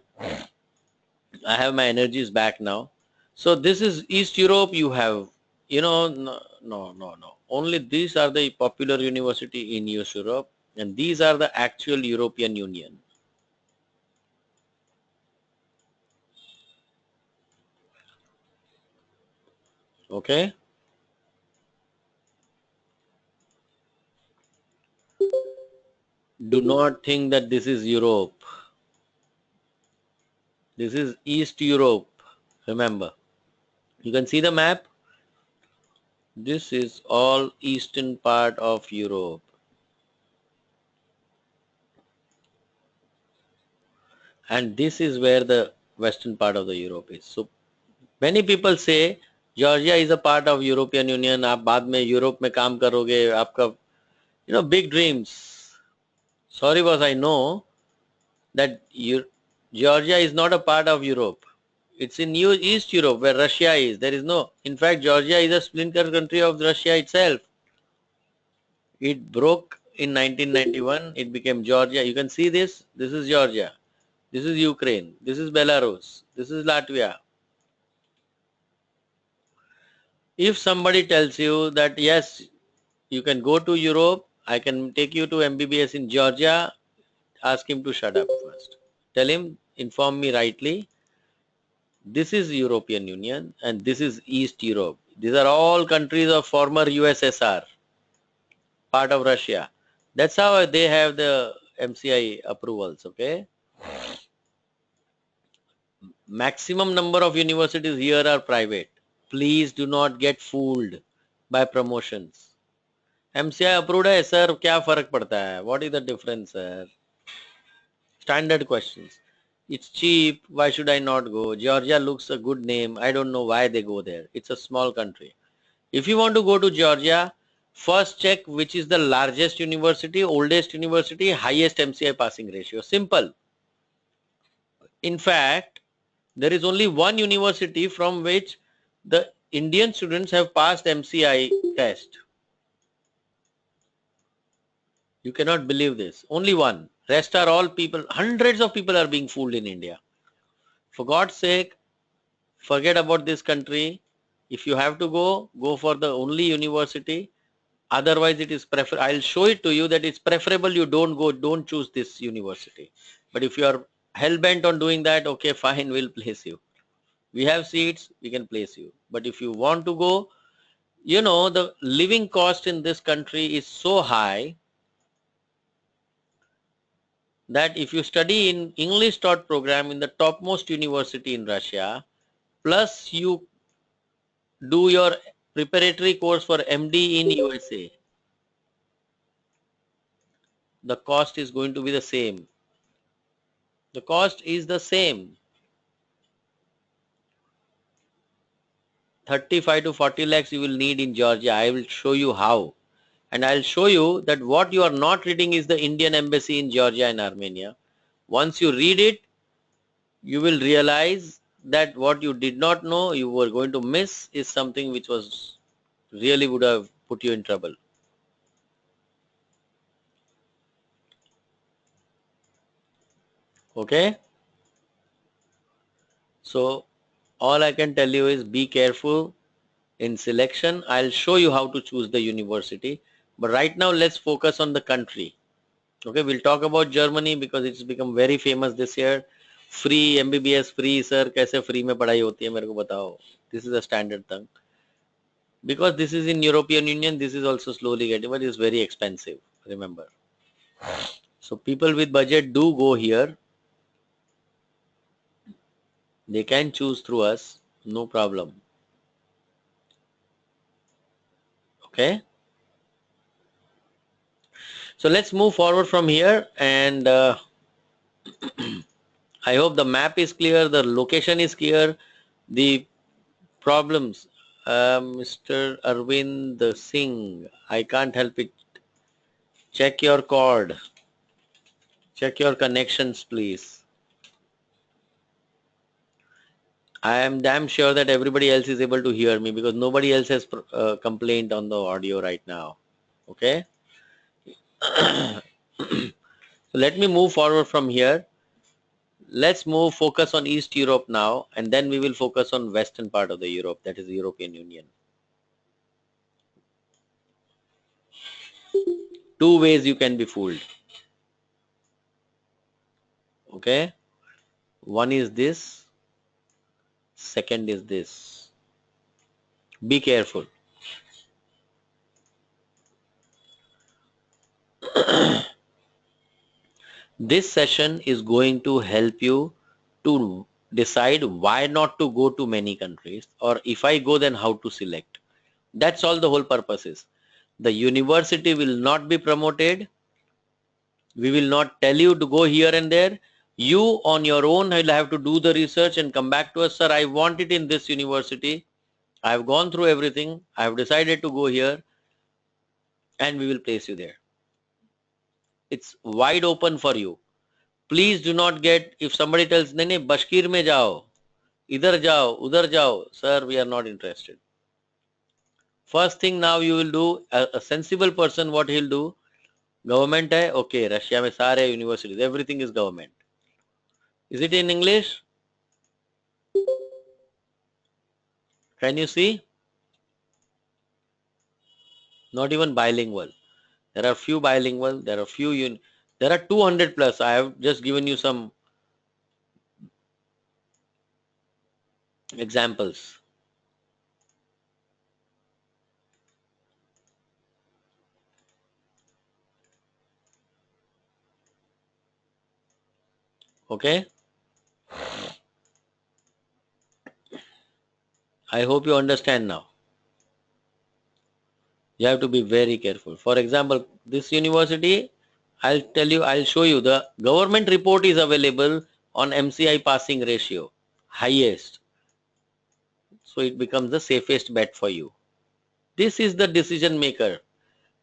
I have my energies back now. So this is East Europe. You have, no. Only these are the popular university in East Europe, and these are the actual European Union. Okay. Do not think that this is Europe. This is East Europe. Remember, you can see the map. This is all eastern part of Europe. And this is where the western part of the Europe is. So many people say Georgia is a part of European Union. आप बाद में Europe में काम करोगे आपका big dreams. Sorry boss, I know that Georgia is not a part of Europe. It's in East Europe where Russia is. There is no, in fact, Georgia is a splinter country of Russia itself. It broke in 1991. It became Georgia. You can see this. This is Georgia. This is Ukraine. This is Belarus. This is Latvia. If somebody tells you that yes, you can go to Europe, I can take you to MBBS in Georgia, ask him to shut up first. Tell him, inform me rightly. This is European Union and this is East Europe. These are all countries of former USSR, part of Russia. That's how they have the MCI approvals, okay? Maximum number of universities here are private. Please do not get fooled by promotions. MCI approved है sir, क्या फर्क पड़ता है? What is the difference, sir? Standard questions. It's cheap. Why should I not go? Georgia looks a good name. I don't know why they go there. It's a small country. If you want to go to Georgia, First check which is the largest university, oldest university, highest MCI passing ratio. Simple. In fact, there is only one university from which the Indian students have passed MCI test. You cannot believe this. Only one. Rest are all people, hundreds of people are being fooled in India. For God's sake, forget about this country. If you have to go, go for the only university. Otherwise, it is I'll show it to you that it's preferable you don't go, don't choose this university. But if you are hell bent on doing that, okay, fine, we'll place you. We have seats, we can place you. But if you want to go, you know, the living cost in this country is so high that if you study in English taught program in the topmost university in Russia, plus you do your preparatory course for MD in USA, the cost is going to be the same. The cost is the same. 35 to 40 lakhs you will need in Georgia. I will show you how. And I'll show you that what you are not reading is the Indian embassy in Georgia and Armenia. Once you read it, you will realize that what you did not know, you were going to miss, is something which was really would have put you in trouble. Okay? So all I can tell you is be careful in selection. I'll show you how to choose the university. But right now let's focus on the country. Okay, we'll talk about Germany because it's become very famous this year. Free MBBS free, sir. कैसे free में पढ़ाई होती है मेरे को बताओ. This is a standard thing. Because this is in European Union, this is also slowly getting, but it's very expensive. Remember. So people with budget do go here. They can choose through us, no problem. Okay. So let's move forward from here, and I hope the map is clear, the location is clear, the problems. Mr. Arvind Singh, I can't help it. Check your cord. Check your connections, please. I am damn sure that everybody else is able to hear me because nobody else has complained on the audio right now. Okay. So let me move forward from here. Let's move focus on East Europe now, and then we will focus on western part of the Europe, that is the European Union. Two ways you can be fooled. Okay. One is this. Second is this. Be careful. This session is going to help you to decide why not to go to many countries, or if I go then how to select. That's all the whole purpose is. The university will not be promoted. We will not tell you to go here and there. You on your own will have to do the research and come back to us, sir, I want it in this university. I have gone through everything. I have decided to go here, and we will place you there. It's wide open for you. Please do not get, if somebody tells, nahi, Bashkir mein jao, idhar jao, udhar jao, sir, we are not interested. First thing now you will do, a sensible person, what he'll do, government hai, okay, Russia mein sare universities, everything is government. Is it in English? Can you see? Not even bilingual. There are few bilingual, there are few, there are 200 plus. I have just given you some examples. Okay. I hope you understand now. You have to be very careful. For example, this university, I'll show you the government report is available on MCI passing ratio, highest. So it becomes the safest bet for you. This is the decision maker.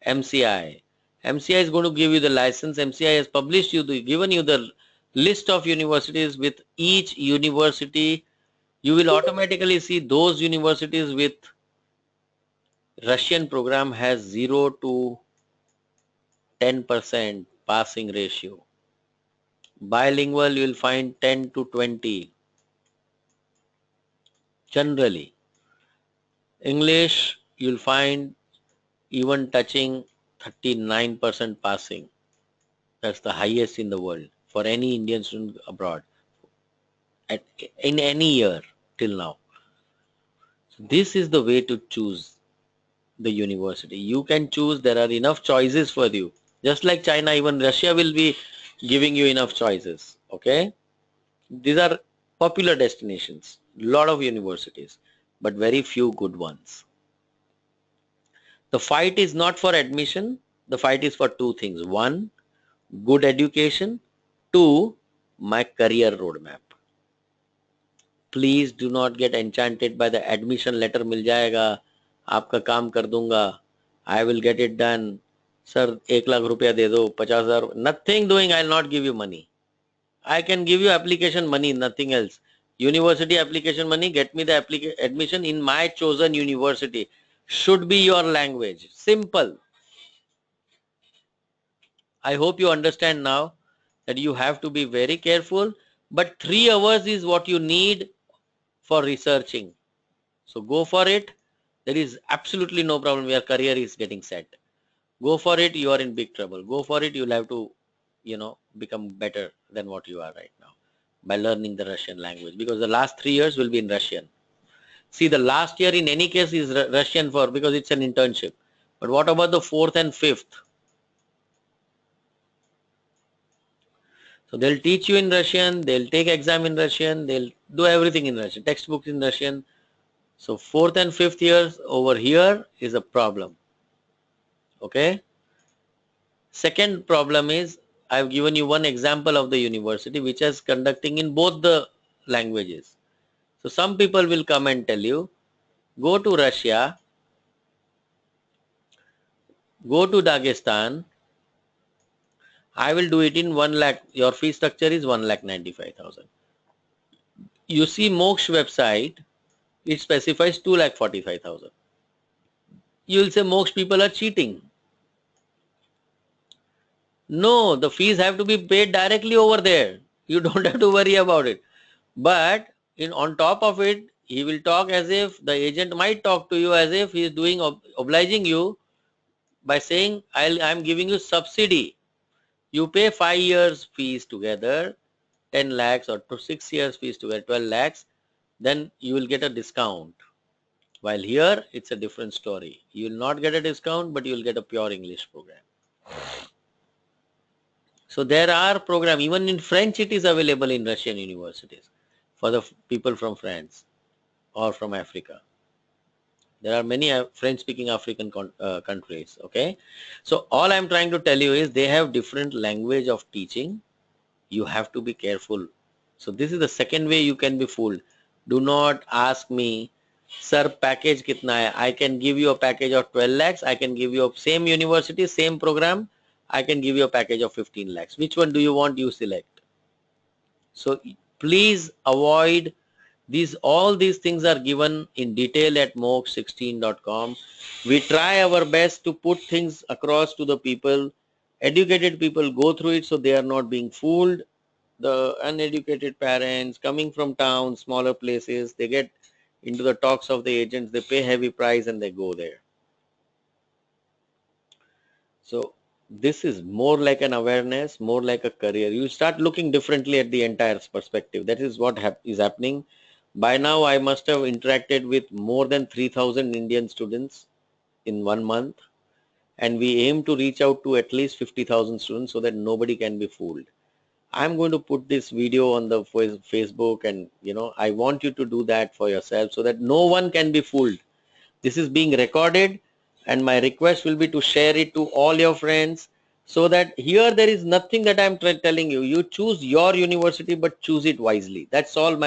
MCI. MCI is going to give you the license. MCI has published you, given you the list of universities. With each university, you will automatically see those universities with Russian program has 0 to 10% passing ratio. Bilingual, you will find 10 to 20 generally. English, you will find even touching 39% passing. That's the highest in the world for any Indian student abroad in any year till now. So this is the way to choose the university. You can choose, there are enough choices for you. Just like China, even Russia will be giving you enough choices. Okay? These are popular destinations, lot of universities, but very few good ones. The fight is not for admission, the fight is for two things. One, good education. Two, my career roadmap. Please do not get enchanted by the admission letter. मिल जाएगा, आपका काम कर दूंगा, I will get it done. Sir, 1 lakh रुपया दे दो, 50,000. Nothing doing, I will not give you money. I can give you application money, nothing else. University application money, get me the admission in my chosen university. Should be your language. Simple. I hope you understand now that you have to be very careful, but 3 hours is what you need for researching. So go for it. There is absolutely no problem. Your career is getting set. Go for it. You are in big trouble. Go for it. You'll have to, become better than what you are right now by learning the Russian language, because the last 3 years will be in Russian. See, the last year in any case is Russian because it's an internship. But what about the 4th and 5th? So they'll teach you in Russian, they'll take exam in Russian, they'll do everything in Russian, textbooks in Russian. So 4th and 5th years over here is a problem. Okay. Second problem is, I've given you one example of the university which is conducting in both the languages. So some people will come and tell you, go to Russia, go to Dagestan, I will do it in 1 lakh. Your fee structure is 1,95,000. You see Moksh website, it specifies 2,45,000. You will say Moksh people are cheating. No, the fees have to be paid directly over there. You don't have to worry about it. But on top of it, he will talk as if the agent might talk to you as if he is doing obliging you by saying, I'm giving you subsidy. You pay 5 years fees together, 10 lakhs, or 6 years fees together, 12 lakhs, then you will get a discount. While here, it's a different story. You will not get a discount, but you will get a pure English program. So there are programs, even in French it is available in Russian universities for the people from France or from Africa. There are many French-speaking African countries, okay? So all I'm trying to tell you is they have different language of teaching. You have to be careful. So this is the second way you can be fooled. Do not ask me, sir, package kitna hai? I can give you a package of 12 lakhs. I can give you a same university, same program. I can give you a package of 15 lakhs. Which one do you want? You select. So please avoid these. All these things are given in detail at moksh16.com. We try our best to put things across to the people. Educated people go through it so they are not being fooled. The uneducated parents coming from towns, smaller places, they get into the talks of the agents, they pay heavy price and they go there. So this is more like an awareness, more like a career. You start looking differently at the entire perspective. That is what is happening. By now, I must have interacted with more than 3,000 Indian students in 1 month. And we aim to reach out to at least 50,000 students so that nobody can be fooled. I'm going to put this video on the Facebook, and I want you to do that for yourself so that no one can be fooled. This is being recorded, and my request will be to share it to all your friends so that here there is nothing that I'm telling you. You choose your university, but choose it wisely. That's all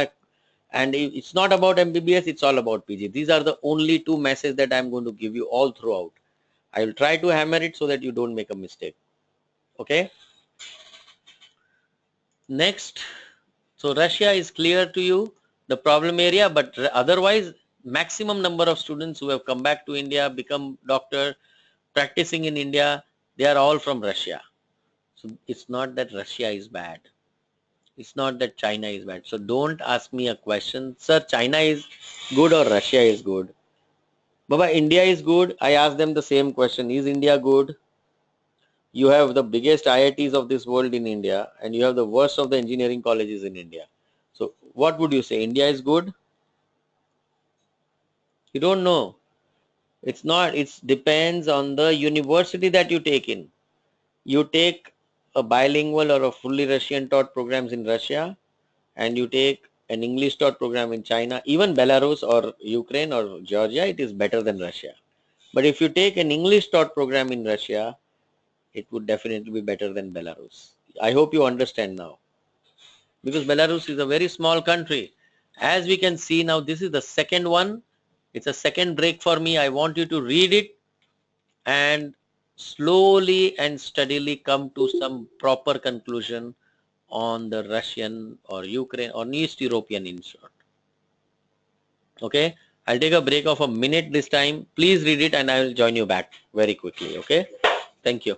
and it's not about MBBS, it's all about PG. These are the only two messages that I'm going to give you all throughout. I will try to hammer it so that you don't make a mistake. Okay. Next, so Russia is clear to you, the problem area, but otherwise maximum number of students who have come back to India, become doctor, practicing in India, they are all from Russia. So it's not that Russia is bad. It's not that China is bad. So don't ask me a question, sir, China is good or Russia is good. Baba, India is good. I ask them the same question. Is India good? You have the biggest IITs of this world in India and you have the worst of the engineering colleges in India. So what would you say? India is good? You don't know. It's not. It depends on the university that you take in. You take a bilingual or a fully Russian taught programs in Russia, and you take an English taught program in China, even Belarus or Ukraine or Georgia, it is better than Russia. But if you take an English taught program in Russia, it would definitely be better than Belarus. I hope you understand now. Because Belarus is a very small country. As we can see now, this is the second one. It's a second break for me. I want you to read it and slowly and steadily come to some proper conclusion on the Russian or Ukraine or East European in short. Okay, I'll take a break of a minute this time. Please read it and I will join you back very quickly. Okay, thank you.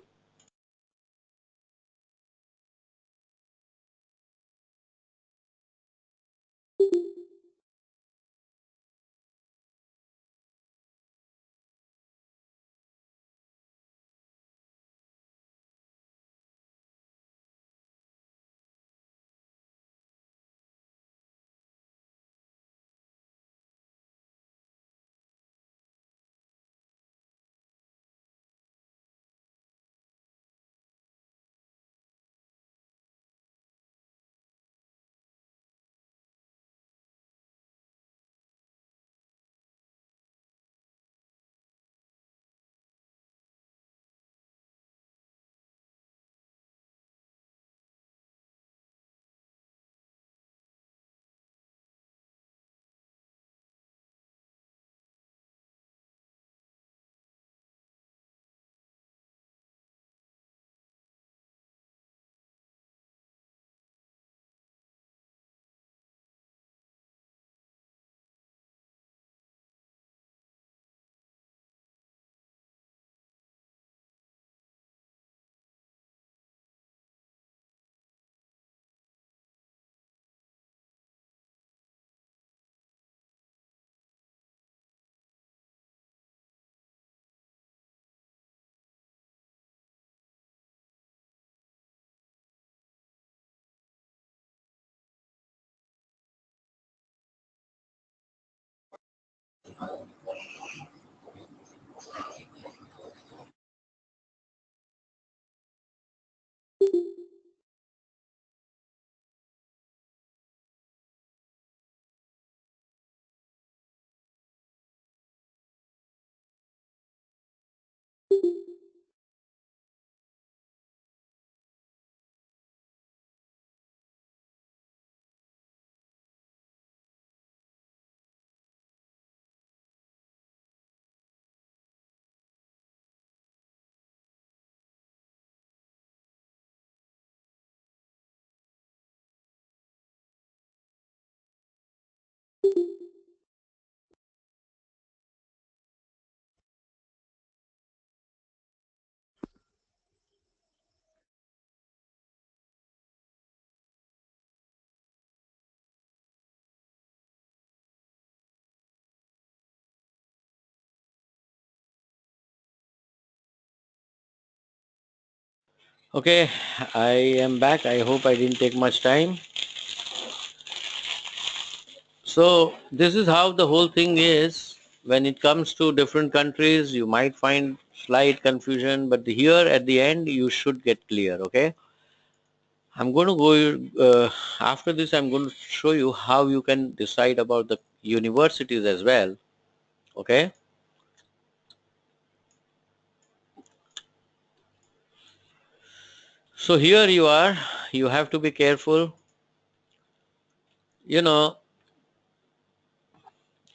Okay, I am back. I hope I didn't take much time. So this is how the whole thing is. When it comes to different countries, you might find slight confusion, but here at the end, you should get clear. Okay. I'm going to go, after this, I'm going to show you how you can decide about the universities as well. Okay. So here you are. You have to be careful. You know,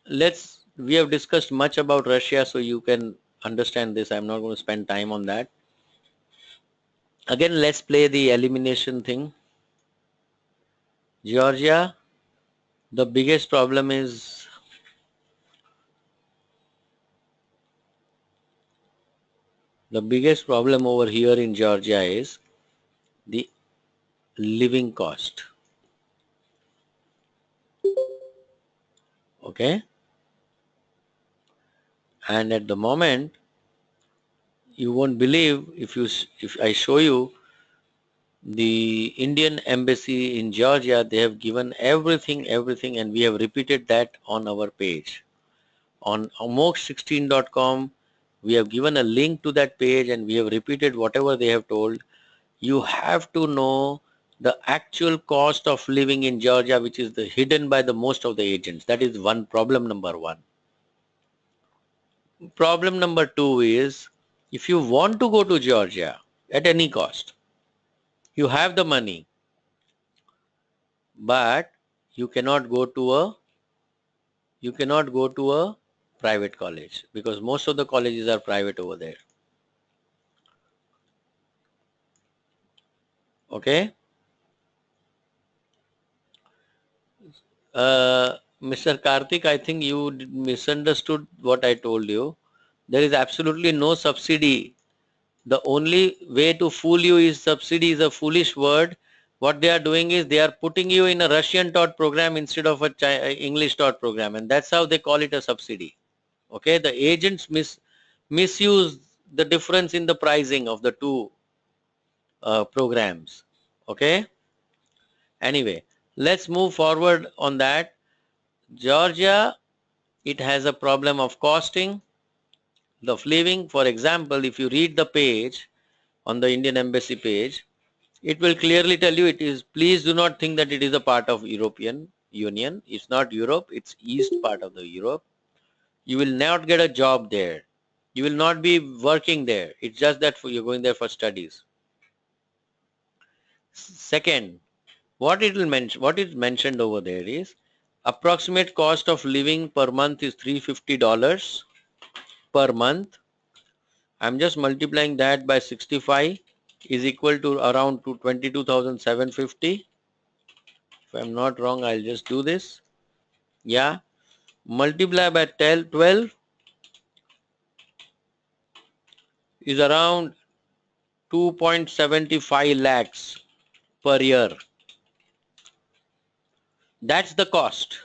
we have discussed much about Russia, so you can understand this. I'm not going to spend time on that. Again, let's play the elimination thing. Georgia, the biggest problem is over here in Georgia is the living cost. Okay, and at the moment, you won't believe if I show you the Indian embassy in Georgia. They have given everything, and we have repeated that on our page on moksh16.com. We have given a link to that page, and we have repeated whatever they have told. You have to know the actual cost of living in Georgia, which is hidden by the most of the agents. That is one problem, number one. Problem number two is, if you want to go to Georgia at any cost, you have the money, but you cannot go to a private college, because most of the colleges are private over there. Okay. Mr. Karthik, I think you misunderstood what I told you. There is absolutely no subsidy. The only way to fool you is subsidy is a foolish word. What they are doing is they are putting you in a Russian taught program instead of a English taught program, and that's how they call it a subsidy. Okay, the agents misuse the difference in the pricing of the two programs. Okay. Anyway, let's move forward on that. Georgia, it has a problem of costing, the living. For example, if you read the page on the Indian Embassy page, it will clearly tell you it is, please do not think that it is a part of European Union. It's not Europe, it's east part of the Europe. You will not get a job there. You will not be working there. It's just that you're going there for studies. Second, what is mentioned over there is approximate cost of living per month is $350 per month. I'm just multiplying that by 65 is equal to around to 22,750. If I'm not wrong, I'll just do this. Yeah. Multiply by 12 is around 2.75 lakhs per year. That's the cost.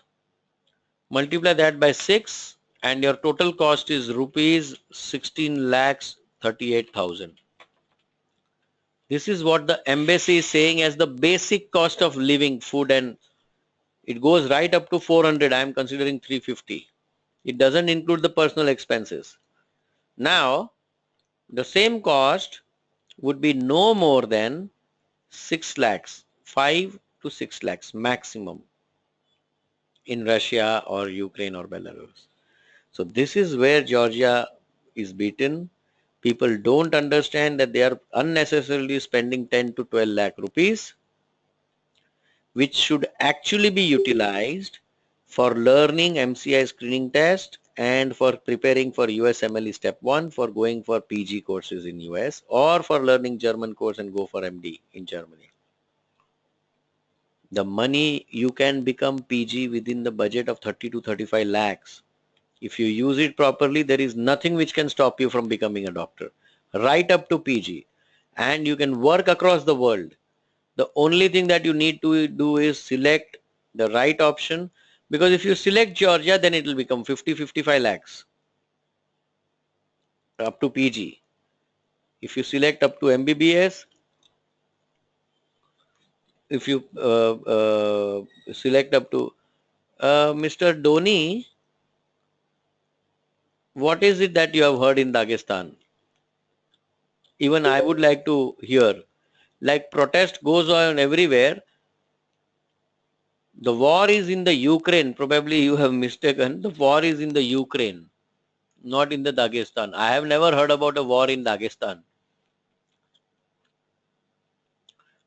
Multiply that by 6 and your total cost is rupees 16 lakhs 38,000. This is what the embassy is saying as the basic cost of living, food, and it goes right up to 400. I am considering 350. It doesn't include the personal expenses. Now, the same cost would be no more than 6 lakhs, 5 to 6 lakhs maximum in Russia or Ukraine or Belarus. So this is where Georgia is beaten. People don't understand that they are unnecessarily spending 10 to 12 lakh rupees, which should actually be utilized for learning MCI screening test and for preparing for USMLE step 1, for going for PG courses in US, or for learning German course and go for MD in Germany. The money, you can become PG within the budget of 30 to 35 lakhs. If you use it properly, there is nothing which can stop you from becoming a doctor, right up to PG. And you can work across the world. The only thing that you need to do is select the right option, because if you select Georgia, then it will become 50-55 lakhs up to PG. If you select up to MBBS, if you select up to Mr. Dhoni, what is it that you have heard in Dagestan? Even I would like to hear. Like, protest goes on everywhere. The war is in the Ukraine. Probably you have mistaken. The war is in the Ukraine, not in the Dagestan. I have never heard about a war in Dagestan.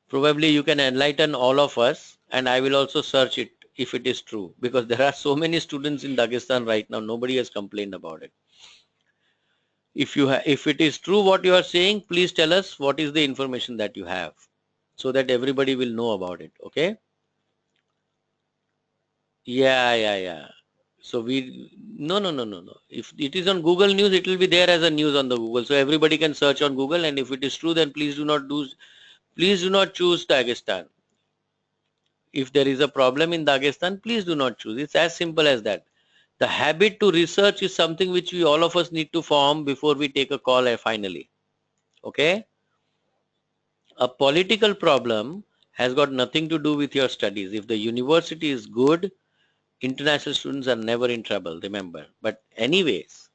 Probably you can enlighten all of us, and I will also search it if it is true, because there are so many students in Dagestan right now. Nobody has complained about it. If it is true what you are saying, please tell us what is the information that you have, so that everybody will know about it. Okay? Yeah, yeah, yeah. So no. If it is on Google News, it will be there as a news on the Google. So everybody can search on Google, and if it is true, then please do not choose Dagestan. If there is a problem in Dagestan, please do not choose. It's as simple as that. The habit to research is something which we all of us need to form before we take a call finally. Okay? A political problem has got nothing to do with your studies. If the university is good, international students are never in trouble, remember. But anyways,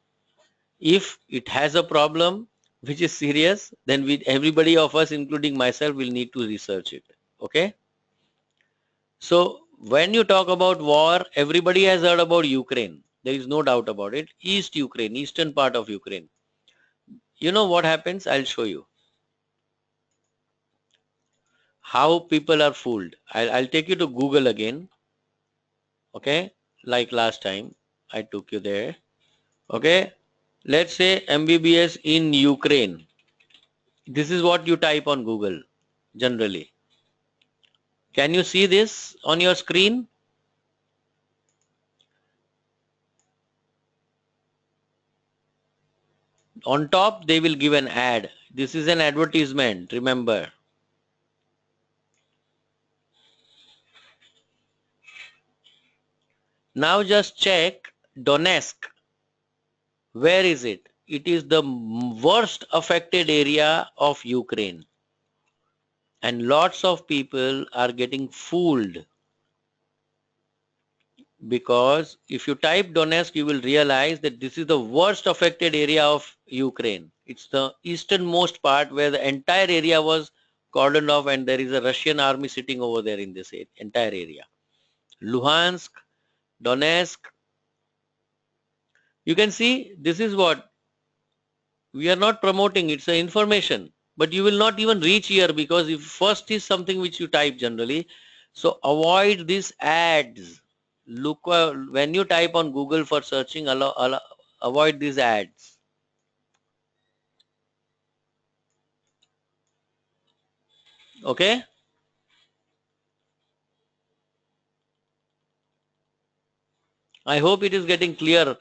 if it has a problem which is serious, then everybody of us, including myself, will need to research it. Okay? So when you talk about war, everybody has heard about Ukraine. There is no doubt about it. East Ukraine, eastern part of Ukraine. You know what happens? I'll show you how people are fooled. I'll take you to Google again. Okay? Like last time, I took you there. Okay? Let's say MBBS in Ukraine. This is what you type on Google generally. Can you see this on your screen? On top, they will give an ad. This is an advertisement, remember. Now just check Donetsk. Where is it? It is the worst affected area of Ukraine. And lots of people are getting fooled, because if you type Donetsk, you will realize that this is the worst affected area of Ukraine. It's the easternmost part where the entire area was cordoned off, and there is a Russian army sitting over there in this entire area. Luhansk, Donetsk. You can see this is what we are not promoting. It's an information, but you will not even reach here, because if first is something which you type generally. So avoid these ads. Look, when you type on Google for searching, avoid these ads. Okay? I hope it is getting clear.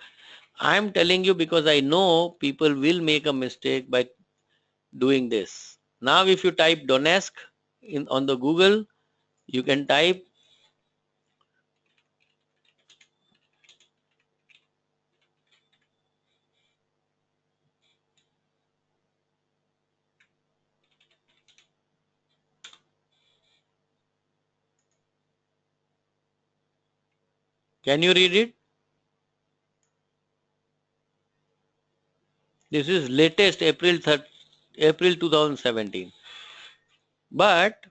I'm telling you because I know people will make a mistake by doing this. Now if you type Donetsk on the Google, you can type. Can you read it? This is latest April 2017. But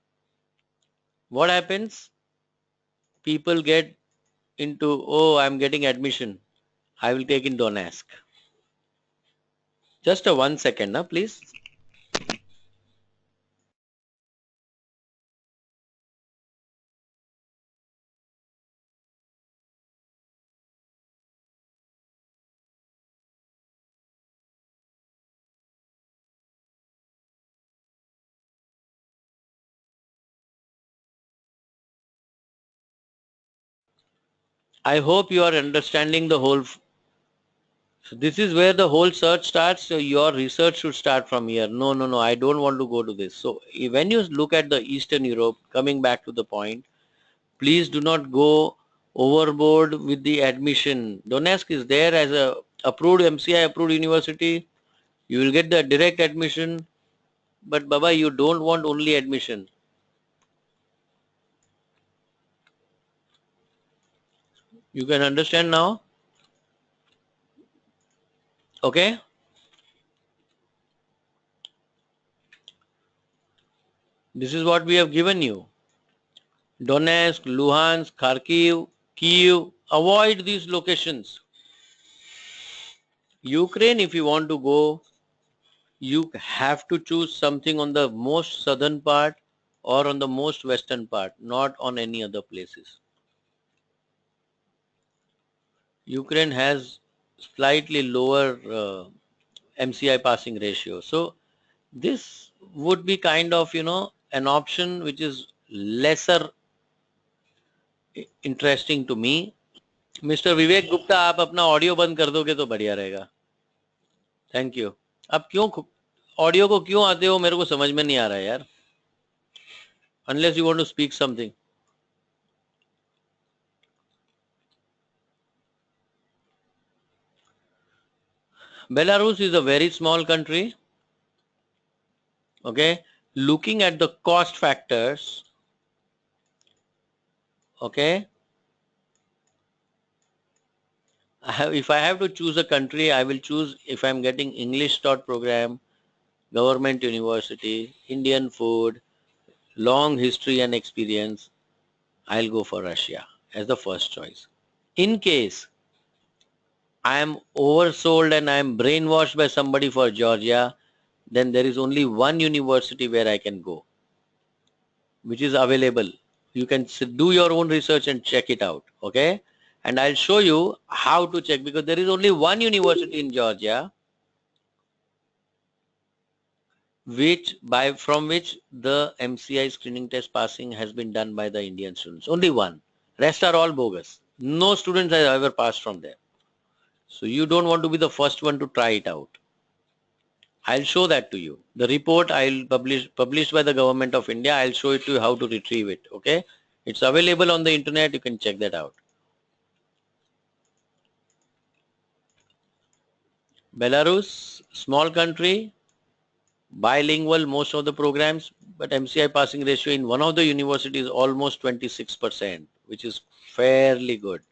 what happens? People get into, oh, I'm getting admission. I will take in Donetsk. Just a 1 second, please. I hope you are understanding the whole. So this is where the whole search starts. So your research should start from here. No. I don't want to go to this. So when you look at the Eastern Europe, coming back to the point, please do not go overboard with the admission. Donetsk is there as a approved MCI approved university. You will get the direct admission. But Baba, you don't want only admission. You can understand now? Okay? This is what we have given you. Donetsk, Luhansk, Kharkiv, Kiev. Avoid these locations. Ukraine, if you want to go, you have to choose something on the most southern part or on the most western part, not on any other places. Ukraine has slightly lower MCI passing ratio. So this would be kind of, an option which is lesser interesting to me. Mister Vivek Gupta, आप अपना audio बंद कर दोगे तो बढ़िया रहेगा. Thank you. आप क्यों ऑडियो को क्यों आते हो, मेरे को समझ में नहीं आ रहा है यार. Unless you want to speak something. Belarus is a very small country. Okay, looking at the cost factors, okay, if I have to choose a country, I will choose, if I'm getting English taught program, government university, Indian food, long history and experience, I'll go for Russia as the first choice. In case I am oversold and I am brainwashed by somebody for Georgia, then there is only one university where I can go, which is available. You can do your own research and check it out, okay? And I'll show you how to check, because there is only one university in Georgia from which the MCI screening test passing has been done by the Indian students. Only one. Rest are all bogus. No students have ever passed from there. So you don't want to be the first one to try it out. I'll show that to you. The report I'll published by the government of India. I'll show it to you how to retrieve it. Okay, it's available on the internet. You can check that out. Belarus, small country, bilingual most of the programs, but MCI passing ratio in one of the universities almost 26%, which is fairly good.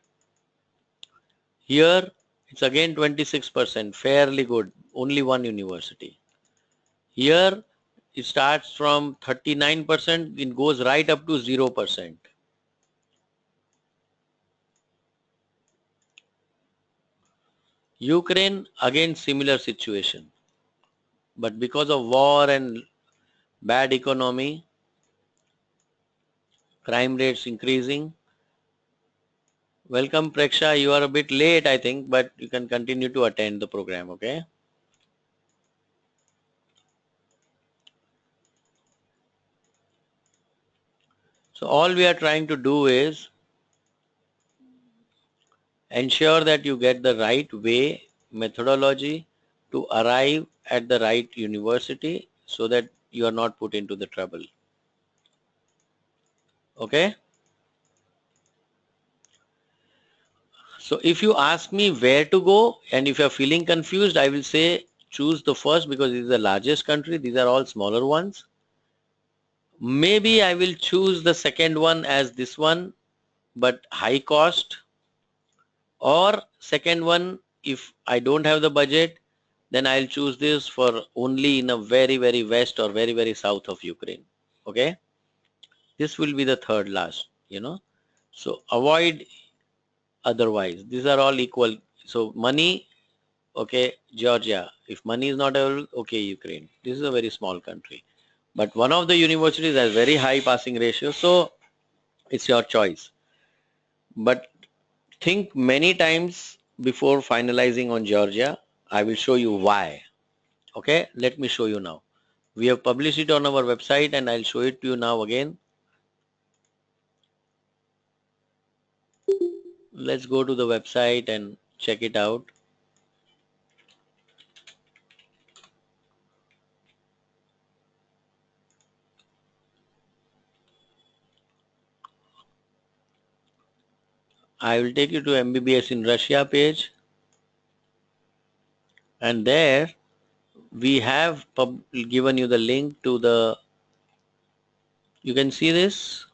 Here it's again 26%, fairly good. Only one university. Here it starts from 39%, it goes right up to 0%. Ukraine, again similar situation. But because of war and bad economy, crime rates increasing. Welcome Preksha, you are a bit late I think, but you can continue to attend the program, okay? So all we are trying to do is ensure that you get the right way, methodology to arrive at the right university so that you are not put into the trouble. Okay? So if you ask me where to go and if you're feeling confused, I will say choose the first because it is the largest country. These are all smaller ones. Maybe I will choose the second one as this one, but high cost. Or second one, if I don't have the budget, then I'll choose this for only in a very, very west or very, very south of Ukraine. Okay? This will be the third last. So avoid otherwise. These are all equal. So money, okay, Georgia. If money is not available, okay, Ukraine. This is a very small country. But one of the universities has very high passing ratio, so it's your choice. But think many times before finalizing on Georgia. I will show you why. Okay, let me show you now. We have published it on our website and I'll show it to you now again. Let's go to the website and check it out. I will take you to MBBS in Russia page, and there we have given you the link to the, you can see this.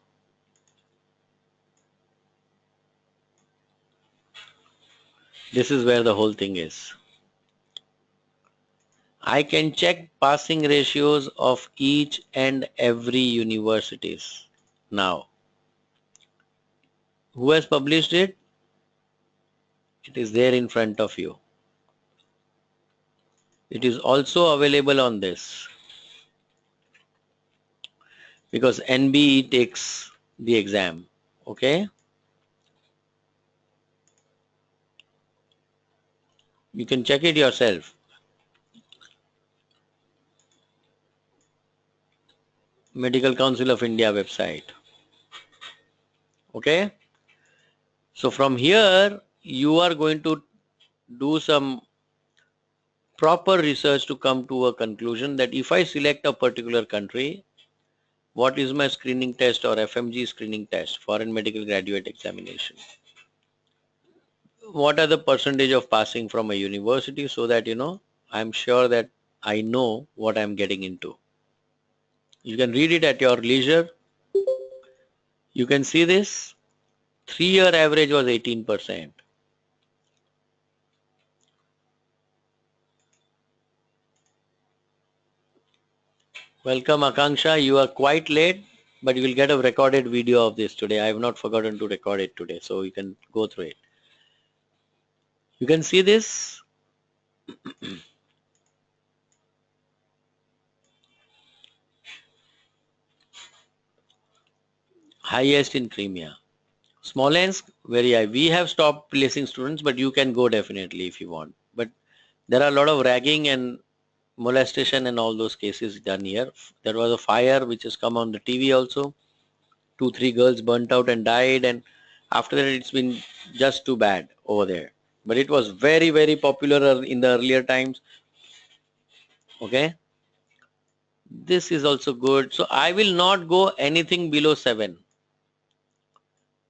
This is where the whole thing is. I can check passing ratios of each and every universities now. Who has published it? It is there in front of you. It is also available on this because NBE takes the exam. Okay, you can check it yourself. Medical Council of India website. Okay. So from here, you are going to do some proper research to come to a conclusion that if I select a particular country, what is my screening test or FMG screening test, foreign medical graduate examination? What are the percentage of passing from a university, so that I'm sure that I know what I'm getting into. You can read it at your leisure. You can see this. 3-year average was 18%. Welcome Akanksha, you are quite late, but you will get a recorded video of this today. I have not forgotten to record it today, so you can go through it. You can see this. Highest in Crimea. Smolensk, very high. We have stopped placing students, but you can go definitely if you want. But there are a lot of ragging and molestation and all those cases done here. There was a fire which has come on the TV also. 2-3 girls burnt out and died, and after that it's been just too bad over there. But it was very, very popular in the earlier times. Okay. This is also good. So I will not go anything below 7.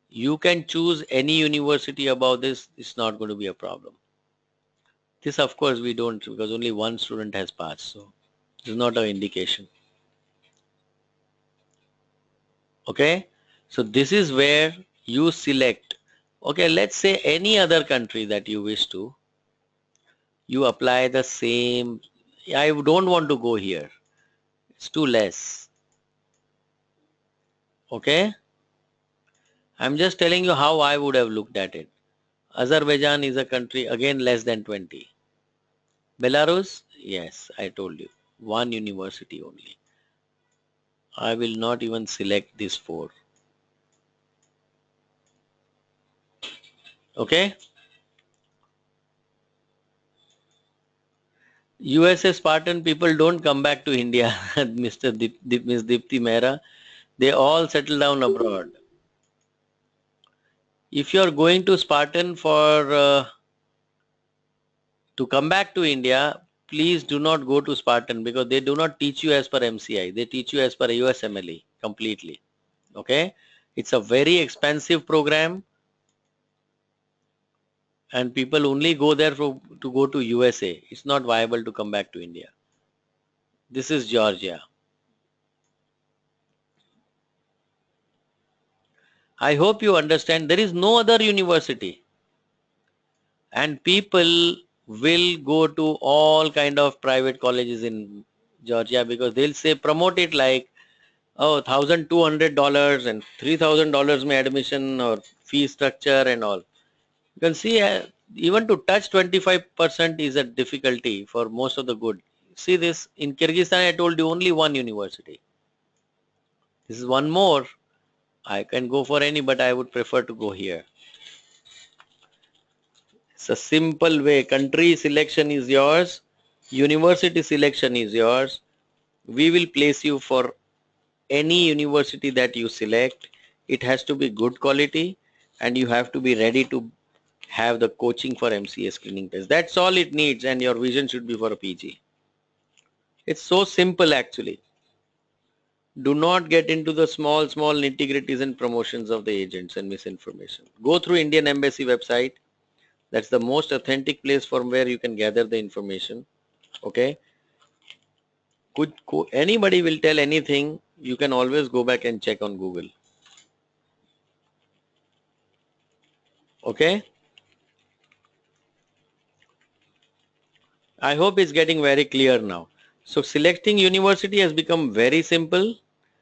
You can choose any university above this. It's not going to be a problem. This, of course, we don't, because only one student has passed. So this is not an indication. Okay. So this is where you select. Okay. Let's say any other country that you wish to. You apply the same. I don't want to go here. It's too less. Okay. I'm just telling you how I would have looked at it. Azerbaijan is a country, again less than 20. Belarus, yes, I told you. One university only. I will not even select these 4. Okay. USA Spartan people don't come back to India, Ms. Dipti Mehra. They all settle down abroad. If you are going to Spartan for to come back to India, please do not go to Spartan, because they do not teach you as per MCI. They teach you as per USMLE completely. Okay. It's a very expensive program, and people only go there to go to USA. It's not viable to come back to India. This is Georgia. I hope you understand there is no other university, and people will go to all kind of private colleges in Georgia, because they'll say promote it like, oh, $1,200 and $3,000 may admission or fee structure and all. You can see even to touch 25% is a difficulty for most of the good. See this, in Kyrgyzstan I told you only one university. This is one more. I can go for any, but I would prefer to go here. It's a simple way. Country selection is yours. University selection is yours. We will place you for any university that you select. It has to be good quality, and you have to be ready to have the coaching for MCA screening test. That's all it needs, and your vision should be for a PG. It's so simple actually. Do not get into the small nitty-gritties and promotions of the agents and misinformation. Go through Indian Embassy website. That's the most authentic place from where you can gather the information. Okay. Anybody will tell anything. You can always go back and check on Google. Okay. I hope it's getting very clear now. So selecting university has become very simple.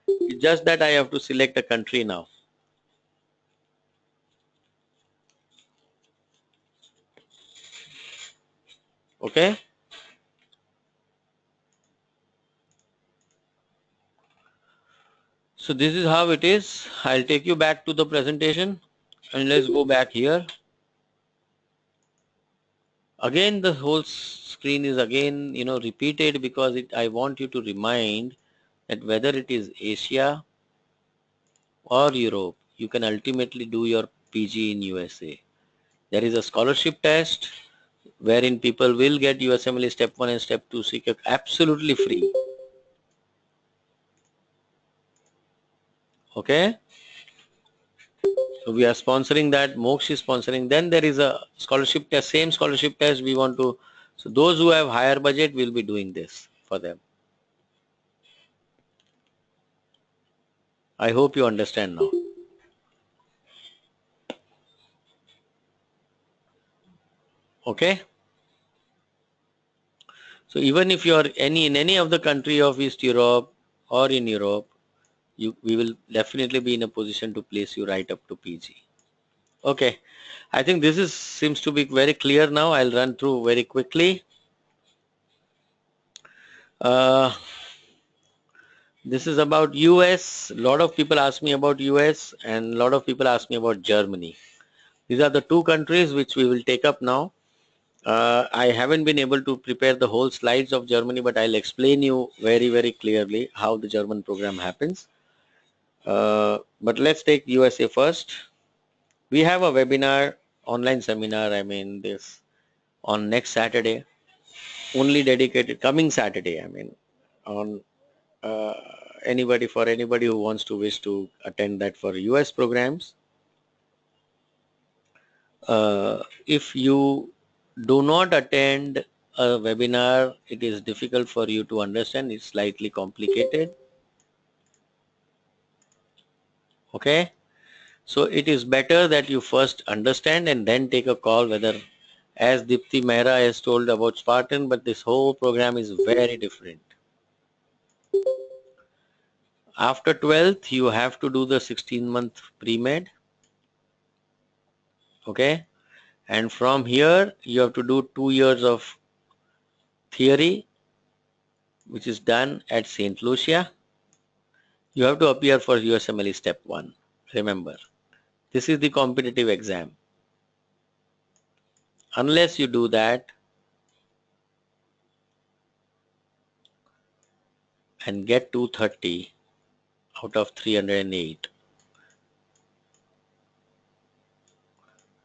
It's just that I have to select a country now. Okay. So this is how it is. I'll take you back to the presentation, and let's go back here. Again, the whole screen is again, repeated, because I want you to remind that whether it is Asia or Europe, you can ultimately do your PG in USA. There is a scholarship test wherein people will get USMLE Step 1 and Step 2 CK absolutely free. Okay? So we are sponsoring that. Moksh is sponsoring. Then there is a scholarship test, same scholarship test we want to. So those who have higher budget will be doing this for them. I hope you understand now. Okay? So even if you are in any of the country of East Europe or in Europe, we will definitely be in a position to place you right up to PG. Okay. I think this seems to be very clear now. I'll run through very quickly. Uh, this is about US. A lot of people ask me about US and a lot of people ask me about Germany. These are the two countries which we will take up now. I haven't been able to prepare the whole slides of Germany, but I'll explain you very, very clearly how the German program happens. But let's take USA first. We have a webinar, online seminar, this on next Saturday, only dedicated, coming Saturday, on uh, anybody who wants to wish to attend that for US programs. If you do not attend a webinar, it is difficult for you to understand. It's slightly complicated. Okay. So it is better that you first understand and then take a call whether, as Dipti Mehra has told about Spartan, but this whole program is very different. After 12th, you have to do the 16-month pre-med. Okay. And from here, you have to do 2 years of theory, which is done at St. Lucia. You have to appear for USMLE Step 1. Remember, this is the competitive exam. Unless you do that and get 230 out of 308,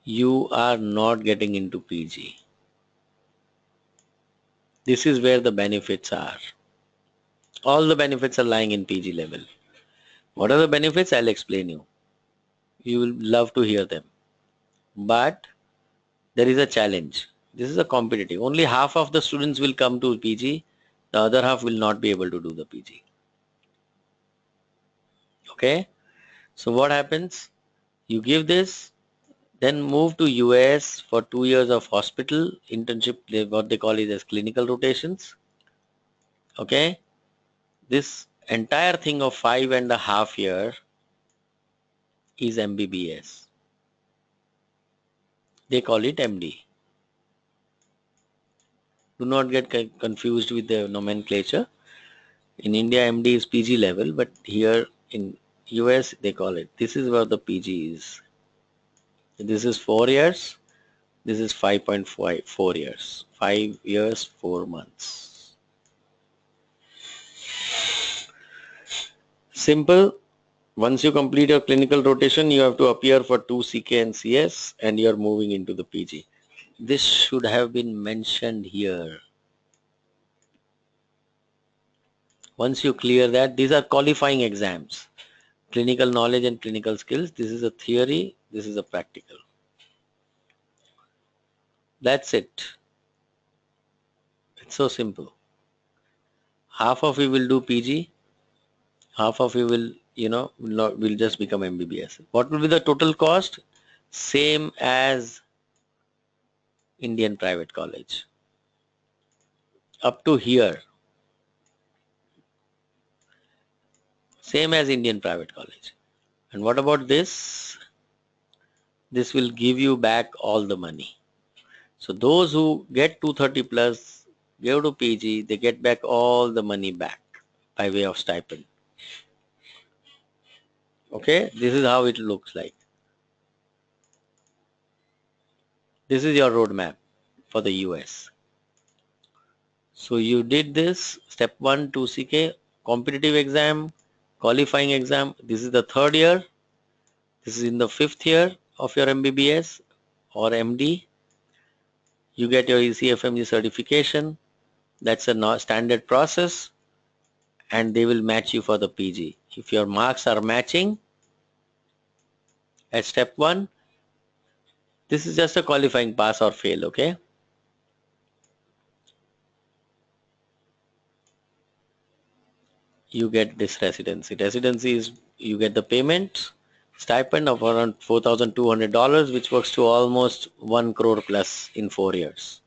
you are not getting into PG. This is where the benefits are. All the benefits are lying in PG level. What are the benefits? I'll explain you. You will love to hear them. But there is a challenge. This is a competitive. Only half of the students will come to PG. The other half will not be able to do the PG. Okay. So what happens? You give this, then move to US for 2 years of hospital internship, what they call it as clinical rotations. Okay. This entire thing of 5.5 years is MBBS. They call it MD. Do not get confused with the nomenclature. In India, MD is PG level, but here in US, they call it. This is where the PG is. This is 4 years. This is 5.5, 4 years. 5 years, 4 months. Simple. Once you complete your clinical rotation, you have to appear for 2 CK and CS and you are moving into the PG. This should have been mentioned here. Once you clear that, these are qualifying exams. Clinical knowledge and clinical skills. This is a theory. This is a practical. That's it. It's so simple. Half of you will do PG. Half of you will just become MBBS. What will be the total cost? Same as Indian private college. Up to here. Same as Indian private college. And what about this? This will give you back all the money. So those who get 230 plus, go to PG, they get back all the money back by way of stipend. Okay, this is how it looks like. This is your roadmap for the US. So you did this, step 1, 2 CK, competitive exam, qualifying exam. This is the third year. This is in the fifth year of your MBBS or MD. You get your ECFMG certification. That's a standard process, and they will match you for the PG. If your marks are matching at step 1, this is just a qualifying pass or fail, okay? You get this residency. Residency is you get the payment stipend of around $4,200, which works to almost 1 crore plus in 4 years.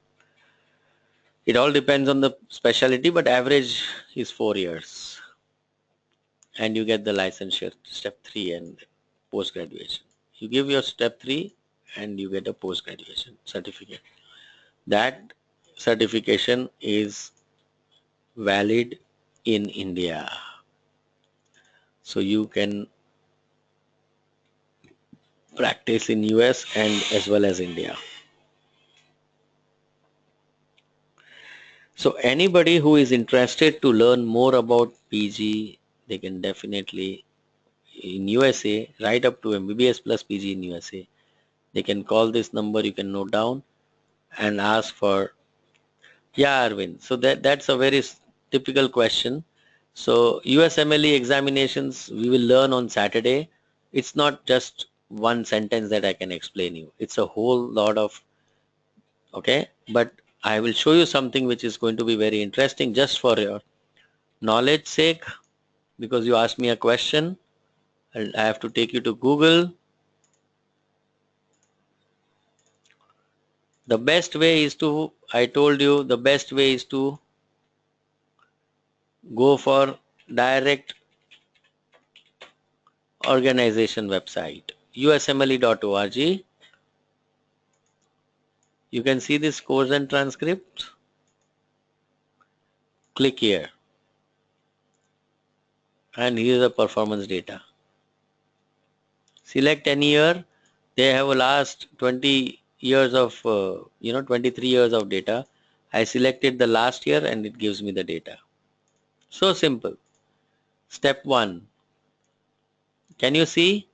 It all depends on the specialty, but average is 4 years. And you get the licensure step 3 and post graduation. You give your step 3 and you get a post graduation certificate. That certification is valid in India. So you can practice in US and as well as India. So anybody who is interested to learn more about PG, they can definitely in USA, right up to MBBS plus PG in USA. They can call this number, you can note down and ask for, yeah, Arvind. So that's a very typical question. So USMLE examinations we will learn on Saturday. It's not just one sentence that I can explain you. It's a whole lot of, okay, but I will show you something which is going to be very interesting just for your knowledge sake, because you asked me a question. I have to take you to Google. The best way is to, I told you, the best way is to go for direct organization website, usmle.org. You can see this course and transcript. Click here. And here is the performance data. Select any year. They have a last 20 years of, 23 years of data. I selected the last year and it gives me the data. So simple. Step 1. Can you see?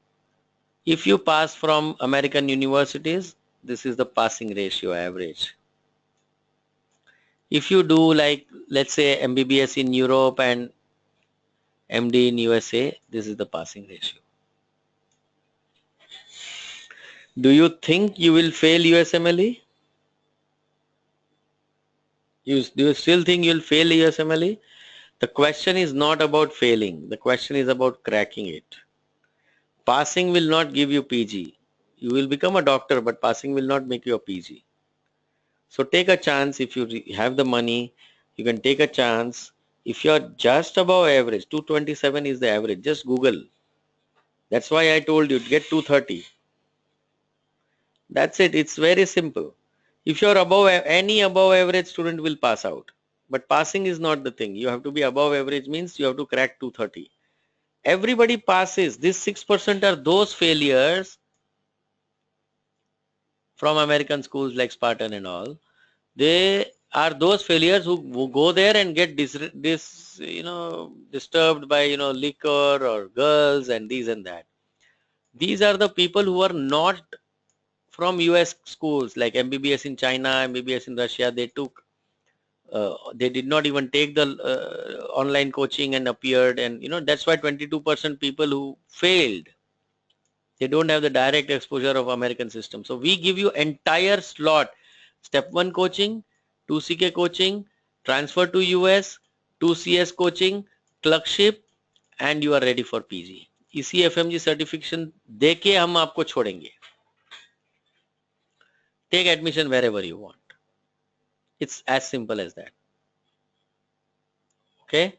If you pass from American universities, this is the passing ratio average. If you do like, let's say MBBS in Europe and MD in USA, this is the passing ratio. Do you think you will fail USMLE? Do you still think you'll fail USMLE? The question is not about failing. The question is about cracking it. Passing will not give you PG. You will become a doctor, but passing will not make you a PG. So take a chance. If you have the money, you can take a chance. If you're just above average, 227 is the average. Just Google. That's why I told you to get 230. That's it. It's very simple. If you're above, any above average student will pass out. But passing is not the thing. You have to be above average means you have to crack 230. Everybody passes. These 6% are those failures from American schools like Spartan and all. They are those failures who go there and get disturbed by liquor or girls and these and that. These are the people who are not from US schools like MBBS in China, MBBS in Russia. They did not even take the online coaching and appeared, and that's why 22% people who failed, they don't have the direct exposure of American system. So we give you entire slot, step 1 coaching, 2 CK coaching, transfer to US, 2 CS coaching, clerkship, and you are ready for PG. इसी FMG certification देके हम आपको छोड़ेंगे. Take admission wherever you want. It's as simple as that. Okay.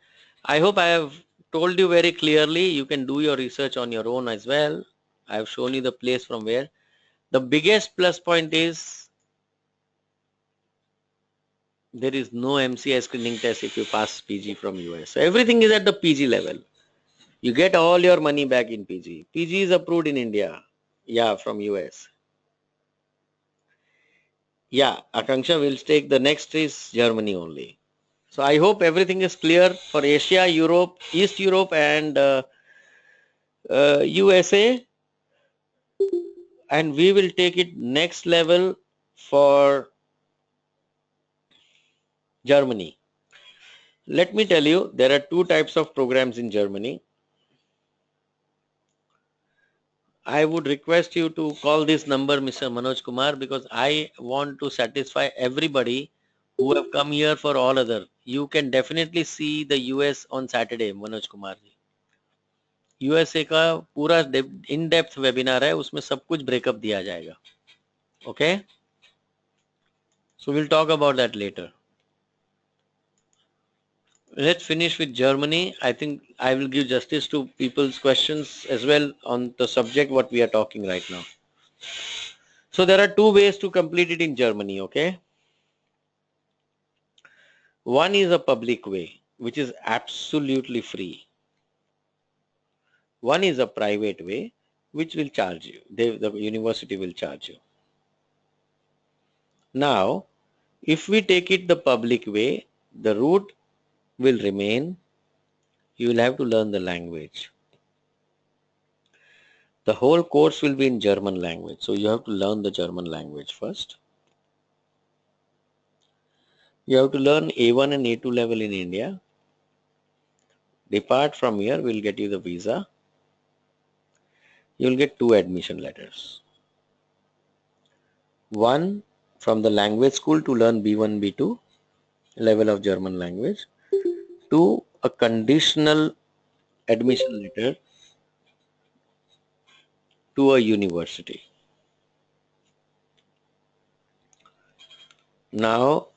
I hope I have told you very clearly. You can do your research on your own as well. I have shown you the place from where. The biggest plus point is there is no MCI screening test if you pass PG from US. So everything is at the PG level. You get all your money back in PG. PG is approved in India. Yeah, from US. Yeah, Akanksha will take the next is Germany only. So I hope everything is clear for Asia, Europe, East Europe, and USA, and we will take it next level for Germany. Let me tell you, there are two types of programs in Germany. I would request you to call this number, Mr. Manoj Kumar, because I want to satisfy everybody who have come here for all other. You can definitely see the US on Saturday, Manoj Kumar ji. USA का पूरा in depth webinar है, उसमें सब कुछ breakup दिया जाएगा. Okay? So we'll talk about that later. Let's finish with Germany. I think I will give justice to people's questions as well on the subject what we are talking right now. So there are two ways to complete it in Germany, okay? One is a public way, which is absolutely free. One is a private way, which will charge you. The university will charge you. Now, if we take it the public way, the route will remain. You will have to learn the language. The whole course will be in German language. So you have to learn the German language first. You have to learn A1 and A2 level in India. Depart from here, we'll get you the visa. You'll get two admission letters. One from the language school to learn B1, B2 level of German language. Two, a conditional admission letter to a university. Now,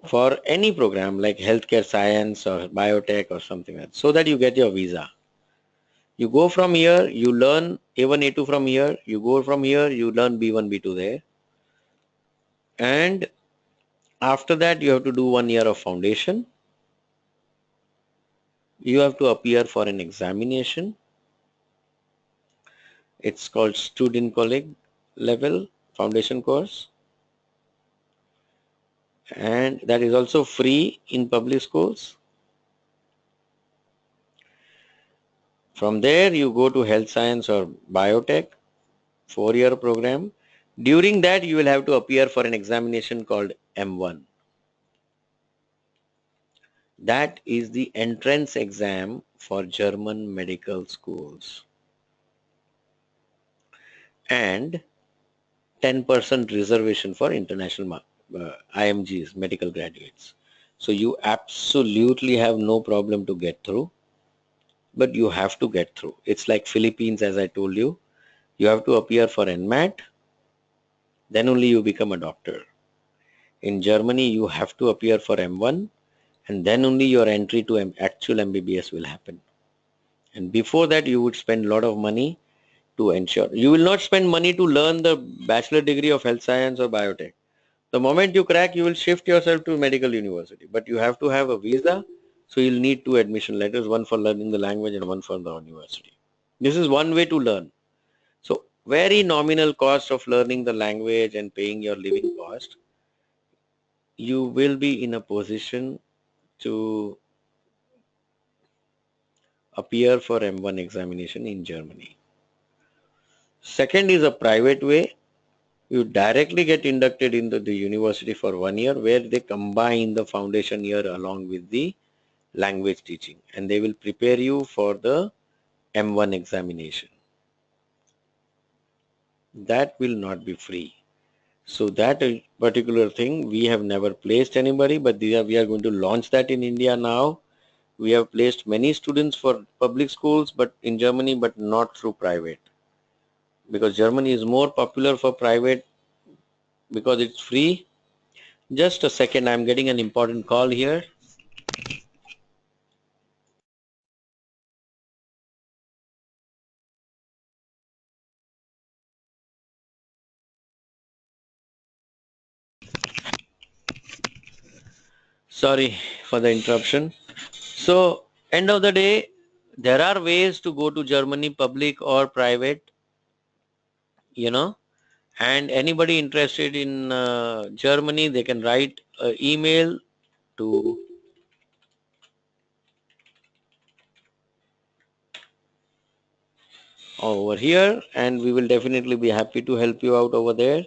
for any program like healthcare science or biotech or something like that, so that you get your visa. You go from here, you learn A1, A2 from here, you go from here, you learn B1, B2 there. And after that, you have to do 1 year of foundation. You have to appear for an examination. It's called student colleague level foundation course. And that is also free in public schools. From there, you go to health science or biotech, 4-year program. During that, you will have to appear for an examination called M1. That is the entrance exam for German medical schools. And 10% reservation for international IMGs, medical graduates. So you absolutely have no problem to get through, but you have to get through. It's like Philippines, as I told you. You have to appear for NMAT, then only you become a doctor. In Germany, you have to appear for M1, and then only your entry to actual MBBS will happen. And before that, you would spend a lot of money to ensure. You will not spend money to learn the bachelor degree of health science or biotech. The moment you crack, you will shift yourself to medical university. But you have to have a visa, so you'll need two admission letters, one for learning the language and one for the university. This is one way to learn. So very nominal cost of learning the language and paying your living cost. You will be in a position to appear for M1 examination in Germany. Second is a private way. You directly get inducted into the university for 1 year, where they combine the foundation year along with the language teaching, and they will prepare you for the M1 examination. That will not be free. So that particular thing, we have never placed anybody, but we are going to launch that in India now. We have placed many students for public schools, but in Germany, but not through private, because Germany is more popular for private because it's free. Just a second, I'm getting an important call here. Sorry for the interruption. So, end of the day, there are ways to go to Germany, public or private, you know, And anybody interested in Germany, they can write an email to over here, and we will definitely be happy to help you out over there.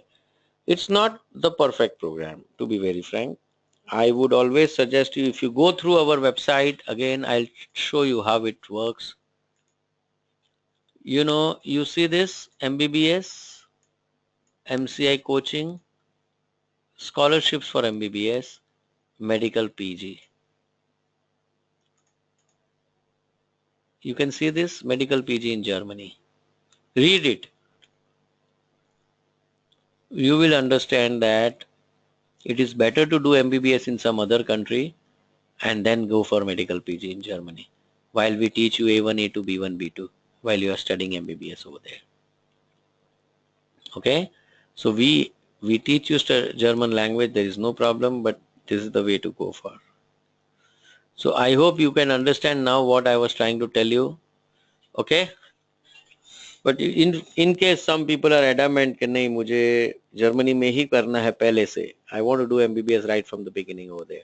It's not the perfect program, to be very frank. I would always suggest you, if you go through our website, again, I'll show you how it works. You know, you see this MBBS, MCI coaching, scholarships for MBBS, medical PG. You can see this medical PG in Germany. Read it. You will understand that it is better to do MBBS in some other country and then go for medical PG in Germany while we teach you A1, A2, B1, B2 while you are studying MBBS over there. Okay, so we teach you German language, there is no problem, but this is the way to go for. So I hope you can understand now what I was trying to tell you. Okay, but in case some people are adamant कि नहीं मुझे Germany में ही करना है पहले से, I want to do MBBS right from the beginning over there,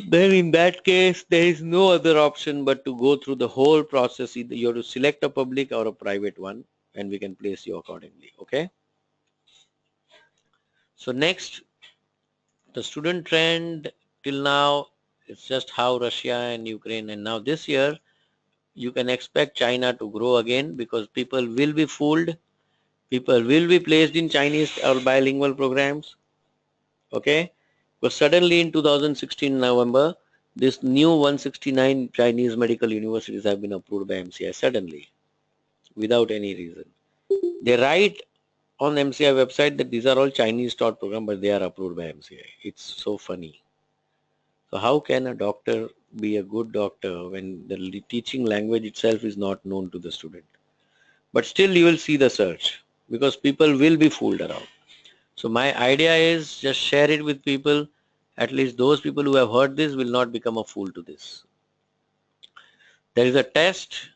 then in that case there is no other option but to go through the whole process. Either you have to select a public or a private one, and we can place you accordingly. Okay, so next, the student trend till now, it's just how Russia and Ukraine, and now this year you can expect China to grow again because people will be fooled. People will be placed in Chinese or bilingual programs. Okay, because suddenly in 2016 November, this new 169 Chinese medical universities have been approved by MCI suddenly without any reason. They write on MCI website that these are all Chinese taught program, but they are approved by MCI. It's so funny. So how can a doctor be a good doctor when the teaching language itself is not known to the student? But still you will see the search because people will be fooled around. So my idea is just share it with people. At least those people who have heard this will not become a fool to this. There is a test.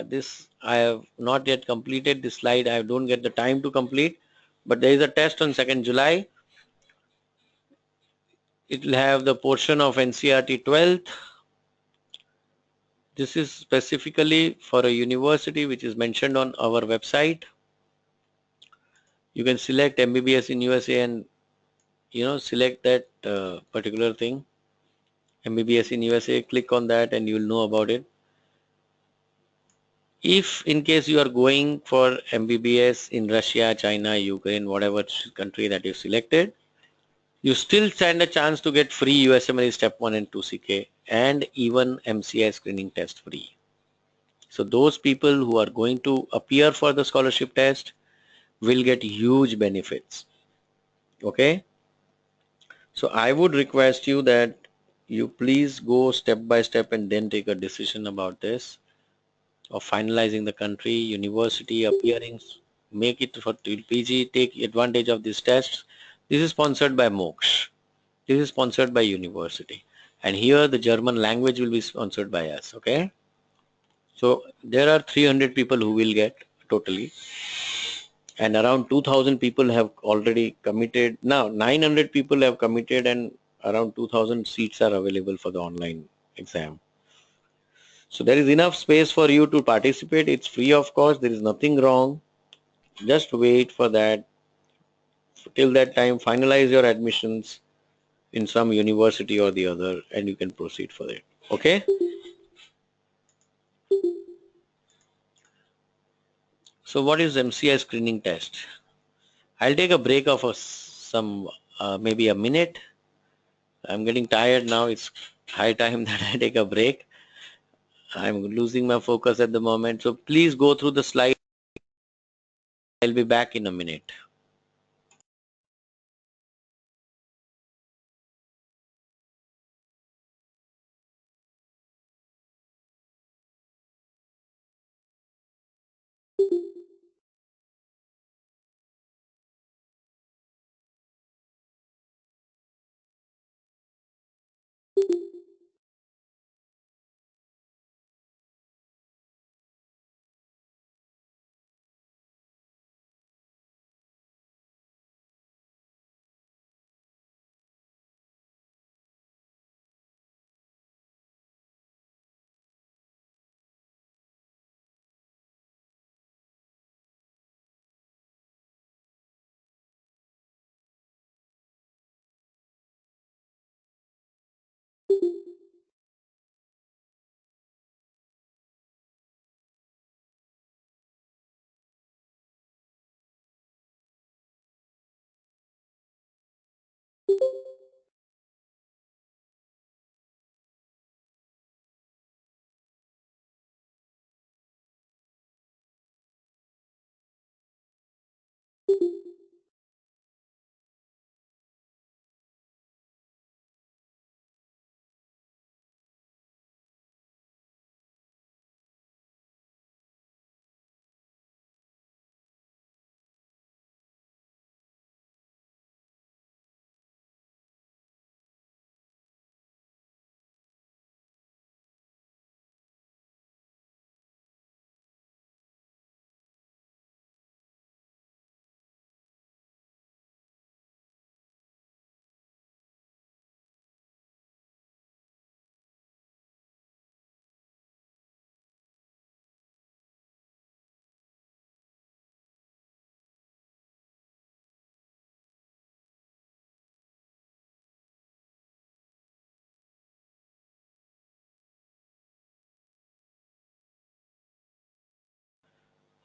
This I have not yet completed this slide. I don't get the time to complete. But there is a test on 2nd July. It will have the portion of NCRT 12th. This is specifically for a university which is mentioned on our website. You can select MBBS in USA and select that particular thing. MBBS in USA, click on that and you will know about it. If in case you are going for MBBS in Russia, China, Ukraine, whatever country that you selected, you still stand a chance to get free USMLE Step 1 and 2 CK and even MCI screening test free. So those people who are going to appear for the scholarship test will get huge benefits. Okay. So I would request you that you please go step by step and then take a decision about this of finalizing the country, university, appearing, make it for PG, take advantage of these tests. This is sponsored by Moksh. This is sponsored by university. And here the German language will be sponsored by us. Okay. So there are 300 people who will get totally. And around 2000 people have already committed. Now 900 people have committed and around 2000 seats are available for the online exam. So there is enough space for you to participate. It's free of cost. There is nothing wrong. Just wait for that. Till that time, finalize your admissions in some university or the other and you can proceed for it. Okay. So what is MCI screening test? I'll take a break of some maybe a minute. I'm getting tired now. It's high time that I take a break. I'm losing my focus at the moment. So please go through the slide. I'll be back in a minute.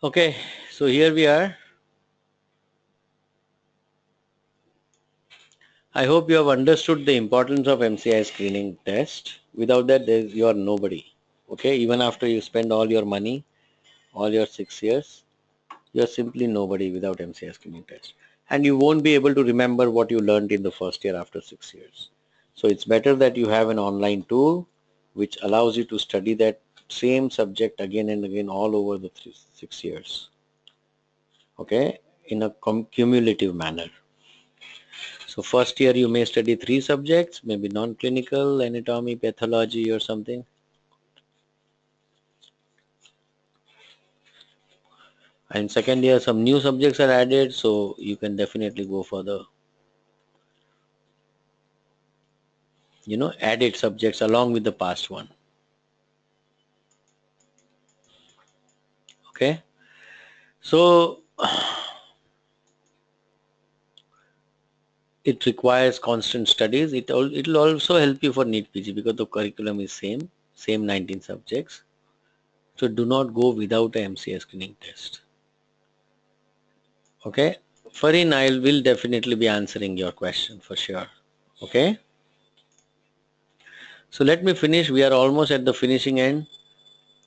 Okay, so here we are. I hope you have understood the importance of MCI screening test. Without that, you are nobody. Okay, even after you spend all your money, all your 6 years, you are simply nobody without MCI screening test. And you won't be able to remember what you learned in the first year after 6 years. So it's better that you have an online tool which allows you to study that same subject again and again all over the 6 years. Okay, in a cumulative manner. So first year you may study 3 subjects, maybe non-clinical, anatomy, pathology or something. And second year some new subjects are added, so you can definitely go for the added subjects along with the past one. Okay. So it requires constant studies. It'll also help you for NEET PG because the curriculum is same 19 subjects. So do not go without a MCI screening test. Okay. Farin, I will definitely be answering your question for sure. Okay. So let me finish. We are almost at the finishing end.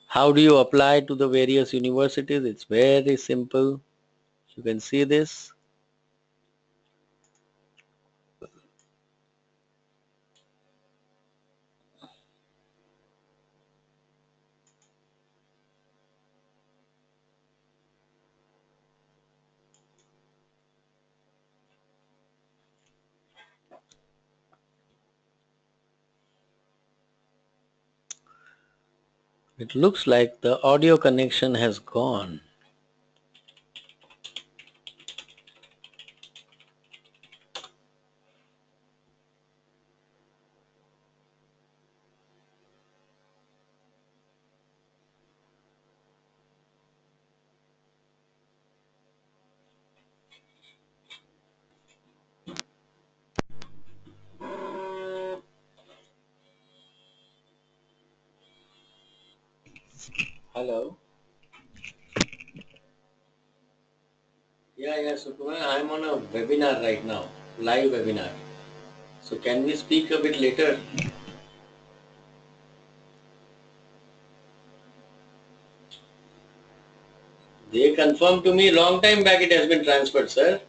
How do you apply to the various universities? It's very simple. You can see this. It looks like the audio connection has gone. Hello. Yeah, so I'm on a webinar right now, live webinar. So can we speak a bit later? They confirmed to me long time back it has been transferred, sir.